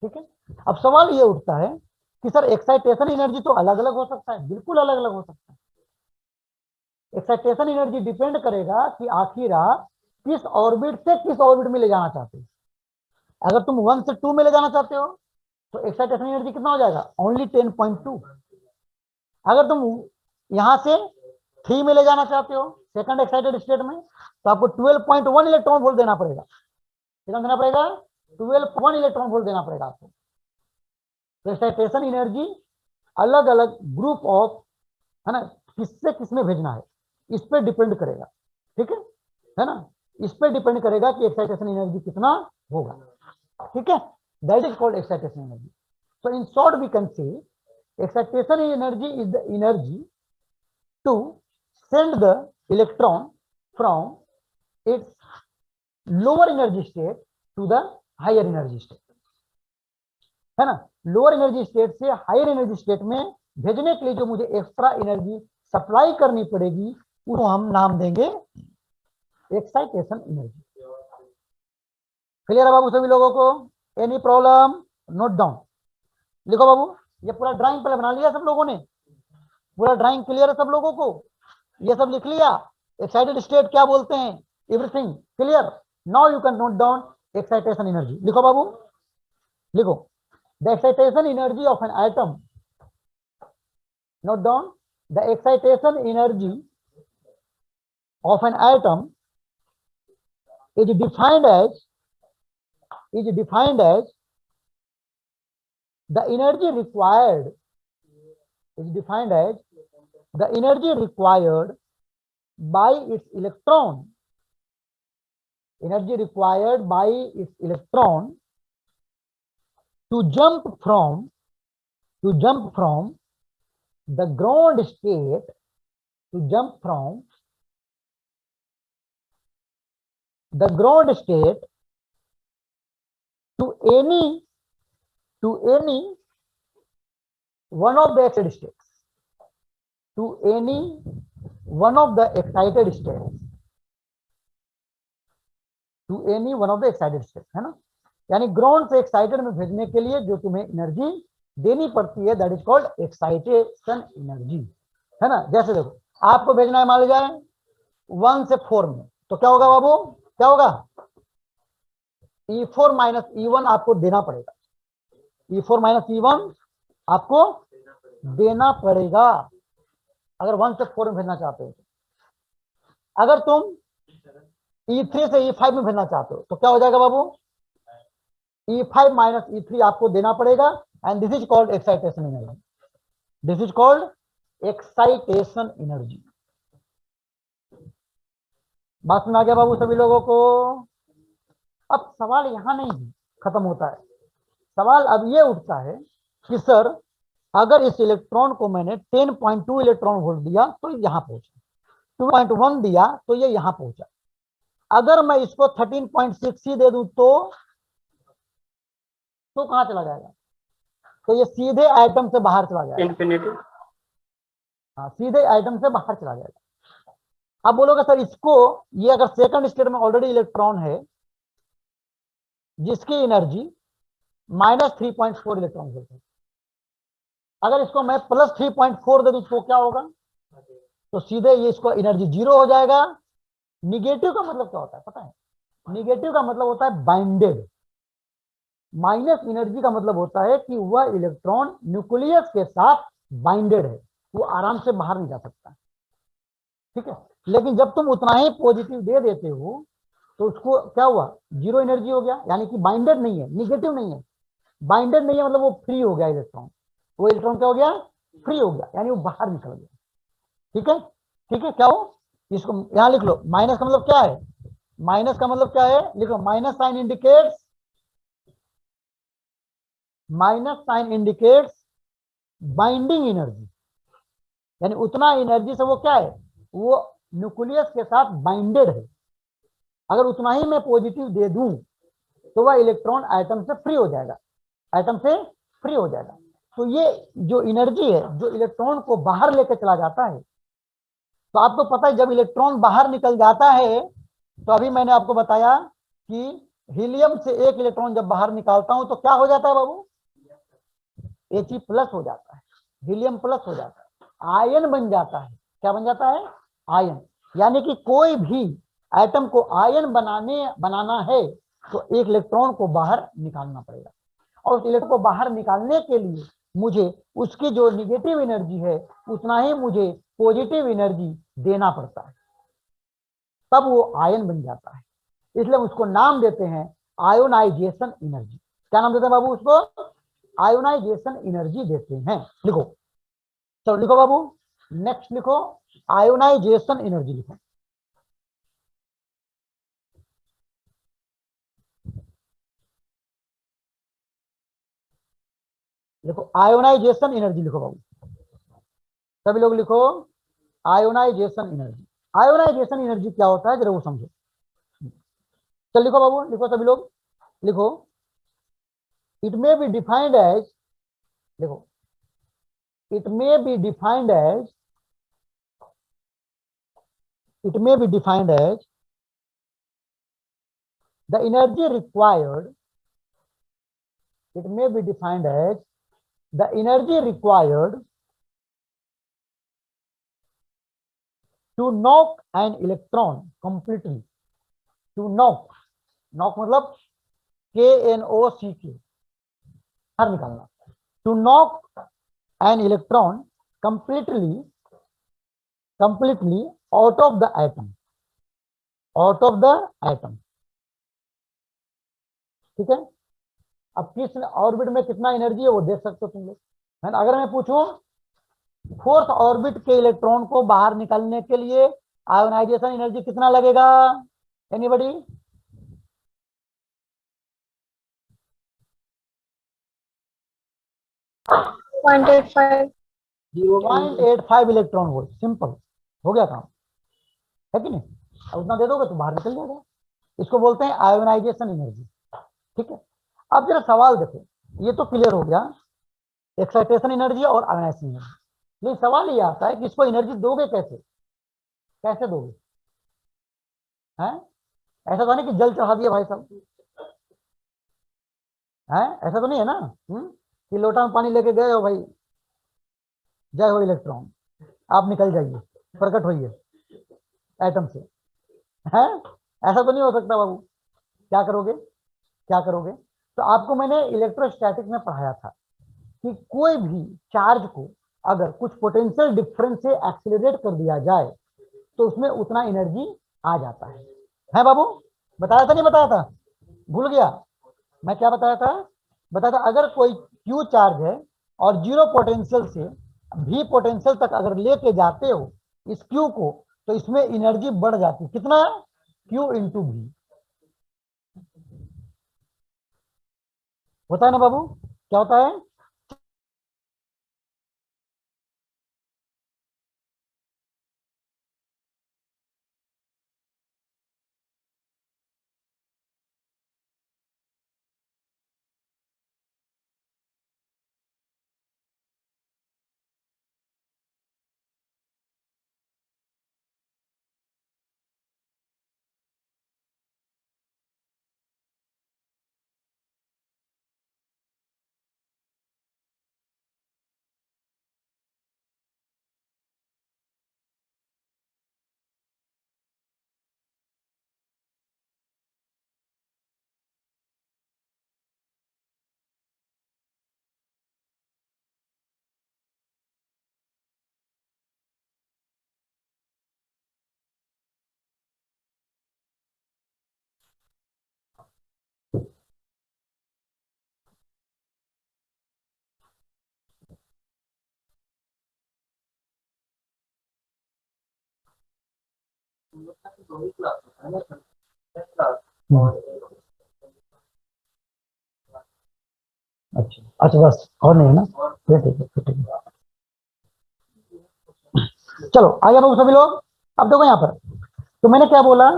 ठीक है। अब सवाल ये उठता है कि सर एक्साइटेशन एनर्जी तो अलग अलग हो सकता है। बिल्कुल अलग अलग हो सकता है। एक्साइटेशन एनर्जी डिपेंड करेगा कि आखिर आप किस ऑर्बिट से किस ऑर्बिट में ले जाना चाहते हो। अगर तुम 1 से 2 में ले जाना चाहते हो तो एक्साइटेशन एनर्जी कितना हो जाएगा? ओनली 10.2। अगर तुम यहां से 3 में ले जाना चाहते हो सेकंड एक्साइटेड स्टेट में, तो आपको 12.1 इलेक्ट्रॉन वोल्ट देना पड़ेगा। कितना देना पड़ेगा? 12.1 इलेक्ट्रॉन वोल्ट देना पड़ेगा आपको। तो एक्साइटेशन एनर्जी अलग अलग ग्रुप ऑफ, है ना, किससे किसमें भेजना है इस पर डिपेंड करेगा। ठीक है ना। इस पर डिपेंड करेगा कि एक्साइटेशन एनर्जी कितना होगा। ठीक है। That is called excitation energy. So in short we can say excitation energy is the energy to send the electron from its lower energy state to the higher energy state, है ना। लोअर एनर्जी स्टेट से हायर एनर्जी स्टेट में भेजने के लिए जो मुझे एक्स्ट्रा एनर्जी सप्लाई करनी पड़ेगी उसको हम नाम देंगे एक्साइटेशन एनर्जी। क्लियर है बाबू सभी लोगों को? Any problem? नोट डाउन, लिखो बाबू। ये पूरा ड्राइंग पहले बना लिया सब लोगों ने? पूरा ड्राइंग क्लियर है सब लोगों को? ये सब लिख लिया? एक्साइटेड स्टेट क्या बोलते हैं, everything clear? Now you can note down excitation energy. लिखो बाबू, लिखो। The excitation energy of an atom, note down, the excitation energy of an atom is defined as the energy required by its electron, energy required by its electron to jump from the ground state, to jump from the ground state to any one of the excited states, to any one of the excited states, to any one of the excited states, है ना। यानी ग्राउंड से एक्साइटेड में भेजने के लिए जो तुम्हें एनर्जी देनी पड़ती है, that is called excitation energy, है ना। जैसे देखो आपको भेजना है मान लीजिए 1 से 4 में, तो क्या होगा बाबू, क्या होगा, E4 माइनस E1 आपको देना पड़ेगा, E4 माइनस E1 आपको देना पड़ेगा अगर 1 से 4 में भेजना चाहते हो। अगर तुम E3 से E5 में भेजना चाहते हो तो क्या हो जाएगा बाबू, E5 माइनस E3 आपको देना पड़ेगा, and this is called excitation energy, this is called excitation energy. बात सुना गया बाबू सभी लोगों को। अब सवाल यहां नहीं खत्म होता है, सवाल अब ये उठता है कि सर अगर इस इलेक्ट्रॉन को मैंने 10.2 इलेक्ट्रॉन वोल्ट दिया तो यहां पहुंचा, 2.1 दिया तो ये यहां पहुंचा, अगर मैं इसको 13.6 ही दे दूं तो कहां चला जाएगा, तो ये सीधे आइटम से बाहर चला जाएगा, इंफिनिटी। हाँ सीधे आइटम से बाहर चला जाएगा। अब बोलोगे सर इसको, ये अगर सेकंड स्टेट में ऑलरेडी इलेक्ट्रॉन है जिसकी एनर्जी -3.4 इलेक्ट्रॉन वोल्ट है, अगर इसको मैं +3.4 दे दूं तो क्या होगा, तो सीधे ये इसको एनर्जी 0 हो जाएगा। निगेटिव का मतलब क्या होता है पता है, निगेटिव का मतलब होता है बाइंडेड, माइनस एनर्जी का मतलब होता है कि वह इलेक्ट्रॉन न्यूक्लियस के साथ बाइंडेड है, वो आराम से बाहर नहीं जा सकता, ठीक है। लेकिन जब तुम उतना ही पॉजिटिव दे देते हो तो उसको क्या हुआ, 0 एनर्जी हो गया, यानी कि बाइंडेड नहीं है, निगेटिव नहीं है, बाइंडेड नहीं है मतलब वो फ्री हो गया इलेक्ट्रॉन, वो इलेक्ट्रॉन क्या हो गया, फ्री हो गया, यानी वो बाहर निकल गया, ठीक है। ठीक है, क्या हो, इसको यहां लिख लो, माइनस का मतलब क्या है, माइनस का मतलब क्या है, लिखो minus sign indicates, minus sign indicates binding energy, यानी उतना एनर्जी से वो क्या है, वो न्यूक्लियस के साथ बाइंडेड है। अगर उतना ही मैं पॉजिटिव दे दूं तो वह इलेक्ट्रॉन एटम से फ्री हो जाएगा, एटम से फ्री हो जाएगा। तो ये जो एनर्जी है जो इलेक्ट्रॉन को बाहर लेकर चला जाता है, तो आपको पता है जब इलेक्ट्रॉन बाहर निकल जाता है, तो अभी मैंने आपको बताया कि हीलियम से एक इलेक्ट्रॉन जब बाहर निकालता हूं तो क्या हो जाता है बाबू, He+ हो जाता है, हीलियम प्लस हो जाता है, आयन बन जाता है, क्या बन जाता है, आयन। यानी कि कोई भी एटम को आयन बनाना है तो एक इलेक्ट्रॉन को बाहर निकालना पड़ेगा, और उस इलेक्ट्रॉन को बाहर निकालने के लिए मुझे उसकी जो निगेटिव एनर्जी है उतना ही मुझे पॉजिटिव एनर्जी देना पड़ता है, तब वो आयन बन जाता है। इसलिए उसको नाम देते हैं आयोनाइजेशन एनर्जी। क्या नाम देते हैं बाबू उसको, आयोनाइजेशन एनर्जी देते हैं। लिखो, चलो लिखो बाबू, नेक्स्ट लिखो आयोनाइजेशन एनर्जी लिखो। लिखो आयोनाइजेशन एनर्जी लिखो बाबू, सभी लोग लिखो आयोनाइजेशन एनर्जी। आयोनाइजेशन एनर्जी क्या होता है जरा वो समझो। चल लिखो बाबू, लिखो सभी लोग, लिखो it may be defined as, देखो it may be defined as, it may be defined as the energy required, it may be defined as the energy required to knock an electron completely, to knock, knock मतलब KNOCK, हर निकालना, to knock an electron completely out of the atom, out of the atom, ठीक है। अब किस ऑर्बिट में कितना एनर्जी है वो देख सकते हो तुम लोग, है ना। अगर मैं पूछूं फोर्थ ऑर्बिट के इलेक्ट्रॉन को बाहर निकालने के लिए आयोनाइजेशन एनर्जी कितना लगेगा? एनीबडी? 0.85। 0.85 इलेक्ट्रॉन वोल्ट, सिंपल, हो गया काम, है कि नहीं? अब उतना दे दोगे तो बाहर निकल जाएगा। इसको बोलते हैं आयोनाइजेशन एनर्जी। ठीक है, अब जरा सवाल देखो, ये तो क्लियर हो गया एक्साइटेशन एनर्जी और आयोनाइजेशन एनर्जी। लेकिन सवाल ये आता है कि इसको एनर्जी दोगे कैसे? कैसे दोगे? हैं? ऐसा तो नहीं कि जल चढ़ा दिया भाई साहब, हैं? ऐसा तो नहीं है ना? कि लोटा में पानी लेके गए हो भाई, जय हो इलेक्ट्रॉन, आप निकल जाइए, प्रकट होइए एटम से, हैं? ऐसा तो नहीं हो सकता बाबू। क्या करोगे? क्या करोगे? तो आपको मैंने इलेक्ट्रोस्टैटिक में पढ़ाया था कि कोई भी चार्ज को अगर कुछ पोटेंशियल डिफरेंस से एक्सीलरेट कर दिया जाए तो उसमें उतना एनर्जी आ जाता है बाबू? बताया था नहीं बताया था? भूल गया? मैं क्या बताया था? बताया था अगर कोई क्यू चार्ज है और जीरो पोटेंशियल से भी पोटेंशियल तक अगर लेके जाते हो इस क्यू को, तो इसमें एनर्जी बढ़ जाती है। कितना? क्यू इंटू भी। होता है ना बाबू? क्या होता है? अच्छा अच्छा, बस और नहीं है ना? फिर ठीक है, फिर ठीक है। चलो आगे बाबू सभी लोग। अब देखो यहाँ पर, तो मैंने क्या बोला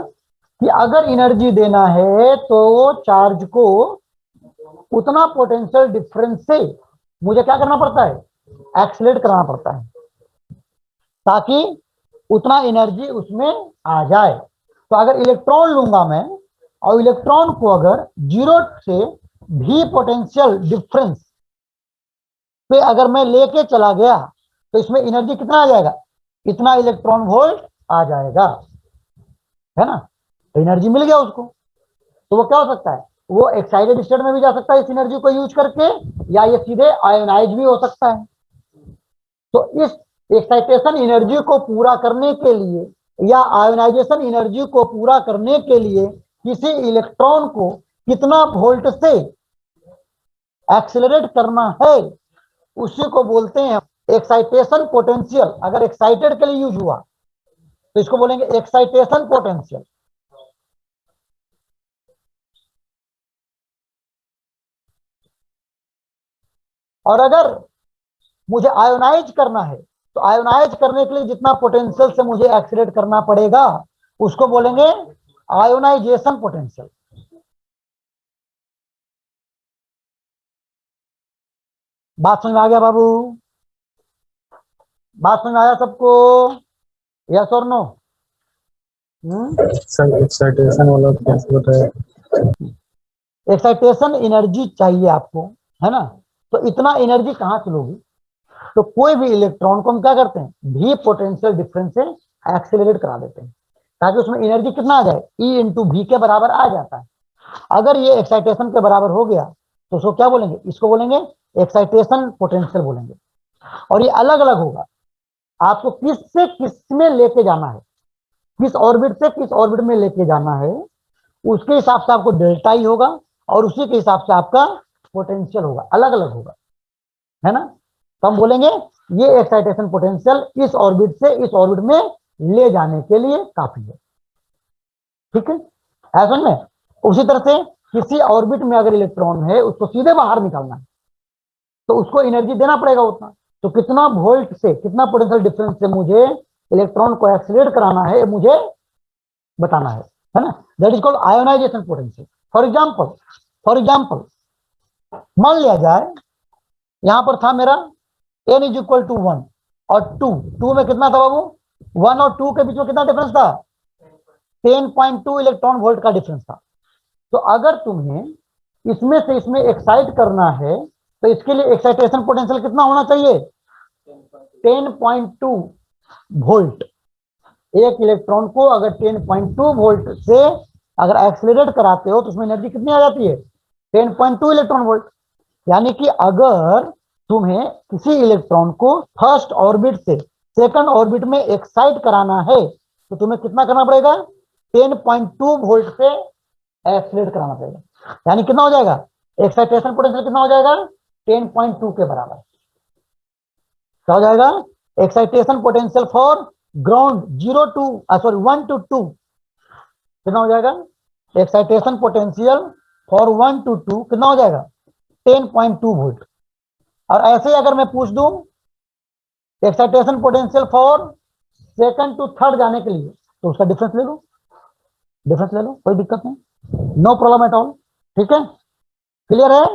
कि अगर एनर्जी देना है तो चार्ज को उतना पोटेंशियल डिफरेंस से मुझे क्या करना पड़ता है? एक्सीलरेट कराना पड़ता है, ताकि उतना एनर्जी उसमें आ जाए। तो अगर इलेक्ट्रॉन लूंगा मैं और इलेक्ट्रॉन को अगर जीरो से भी पोटेंशियल डिफरेंस पे अगर मैं लेके चला गया तो इसमें एनर्जी कितना आ जाएगा? इतना इलेक्ट्रॉन वोल्ट आ जाएगा, है ना? तो एनर्जी मिल गया उसको। तो वो क्या हो सकता है? वो एक्साइटेड स्टेट में भी जा सकता है इस एनर्जी को यूज करके, या ये सीधे आयोनाइज भी हो सकता है। तो इस एक्साइटेशन एनर्जी को पूरा करने के लिए या आयोनाइजेशन एनर्जी को पूरा करने के लिए किसी इलेक्ट्रॉन को कितना वोल्ट से एक्सेलरेट करना है, उसी को बोलते हैं एक्साइटेशन पोटेंशियल। अगर एक्साइटेड के लिए यूज हुआ तो इसको बोलेंगे एक्साइटेशन पोटेंशियल। और अगर मुझे आयोनाइज करना है तो आयोनाइज करने के लिए जितना पोटेंशियल से मुझे एक्सीलरेट करना पड़ेगा उसको बोलेंगे आयोनाइजेशन पोटेंशियल। बात समझ में आ गया बाबू? बात समझ में आया सबको? यस और नो? सर एक्साइटेशन वाला कैसे बताया? एक्साइटेशन एनर्जी चाहिए आपको, है ना? तो इतना एनर्जी कहां से लोगी? तो कोई भी इलेक्ट्रॉन को हम क्या करते हैं? भी पोटेंशियल डिफरेंस से एक्सेलरेट करा देते हैं, ताकि उसमें एनर्जी कितना आ जाए? ई इंटू भी के बराबर आ जाता है। अगर ये एक्साइटेशन के बराबर हो गया तो उसको क्या बोलेंगे? इसको बोलेंगे एक्साइटेशन पोटेंशियल बोलेंगे। और ये अलग अलग होगा, आपको किस से किस में लेके जाना है, किस ऑर्बिट से किस ऑर्बिट में लेके जाना है, उसके हिसाब से आपको डेल्टा ई होगा और उसी के हिसाब से आपका पोटेंशियल होगा, अलग अलग होगा, है ना? तो हम बोलेंगे ये एक्साइटेशन पोटेंशियल इस ऑर्बिट से इस ऑर्बिट में ले जाने के लिए काफी है। ठीक है, ऐसा समझ में। उसी तरह से किसी ऑर्बिट में अगर इलेक्ट्रॉन है उसको सीधे बाहर निकालना है तो उसको एनर्जी देना पड़ेगा उतना। तो कितना वोल्ट से, कितना पोटेंशियल डिफरेंस से मुझे इलेक्ट्रॉन को एक्सीलरेट कराना है मुझे बताना है ना। That is called ionization potential. For example मान लिया जाए यहां पर था मेरा n इज इक्वल टू 1 और 2 में कितना था बाबू, 1 और 2 के बीच में कितना डिफरेंस था, 10.2 इलेक्ट्रॉन वोल्ट का डिफरेंस था। तो अगर तुम्हें इसमें से इसमें एक्साइट करना है तो इसके लिए एक्साइटेशन पोटेंशियल कितना होना चाहिए, 10.2 वोल्ट। एक इलेक्ट्रॉन को अगर 10.2 वोल्ट से अगर एक्सेलरेट कराते हो तो उसमें एनर्जी कितनी आ जाती है, 10.2 इलेक्ट्रॉन वोल्ट। यानी कि अगर तुम्हें किसी इलेक्ट्रॉन को फर्स्ट ऑर्बिट से सेकंड ऑर्बिट में एक्साइट कराना है तो तुम्हें कितना करना पड़ेगा, 10.2 वोल्ट से एक्सेलरेट कराना पड़ेगा। यानी कितना हो जाएगा, एक्साइटेशन पोटेंशियल कितना हो जाएगा, 10.2 के बराबर। क्या हो जाएगा, excitation potential for ground 0 to 1 to 2 कितना हो जाएगा, एक्साइटेशन पोटेंशियल फॉर 1 to 2 कितना हो जाएगा, 10.2 वोल्ट। और ऐसे ही अगर मैं पूछ दूं excitation potential for second to third जाने के लिए तो उसका डिफरेंस ले लो, कोई दिक्कत नहीं, नो प्रॉब्लम एट ऑल। ठीक है, क्लियर है।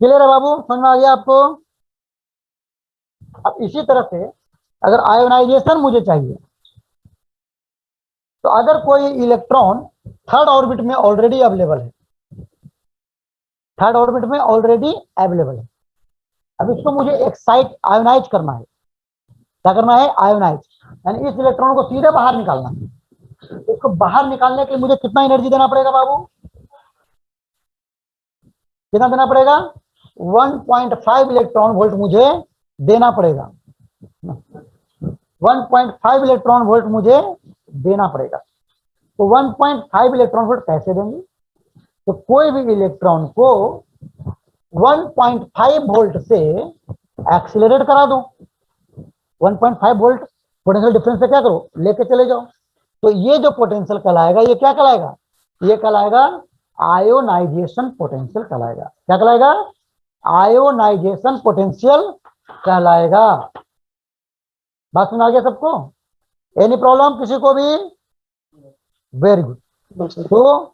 क्लियर है बाबू, समझ में आ गया आपको। अब इसी तरह से अगर आयोनाइजेशन मुझे चाहिए तो अगर कोई इलेक्ट्रॉन थर्ड ऑर्बिट में ऑलरेडी अवेलेबल है, अब इसको मुझे एक्साइट आयोनाइज करना है। क्या करना है, आयोनाइज, यानी इस इलेक्ट्रॉन को सीधे बाहर निकालना है। इसको बाहर निकालने के लिए मुझे कितना एनर्जी देना पड़ेगा बाबू, कितना देना पड़ेगा, 1.5 इलेक्ट्रॉन वोल्ट मुझे देना पड़ेगा, 1.5 इलेक्ट्रॉन वोल्ट मुझे देना पड़ेगा। तो 1.5 इलेक्ट्रॉन वोल्ट कैसे देंगे, तो कोई भी इलेक्ट्रॉन को 1.5 वोल्ट से एक्सीलरेट करा दो, 1.5 वोल्ट पोटेंशियल डिफरेंस से क्या करो, लेके चले जाओ। तो ये जो पोटेंशियल कहलाएगा ये क्या कहलाएगा, ये कहलाएगा आयोनाइजेशन पोटेंशियल कहलाएगा। क्या कहलाएगा, आयोनाइजेशन पोटेंशियल कहलाएगा। बात सुना गया सबको, एनी प्रॉब्लम किसी को भी, वेरी गुड। तो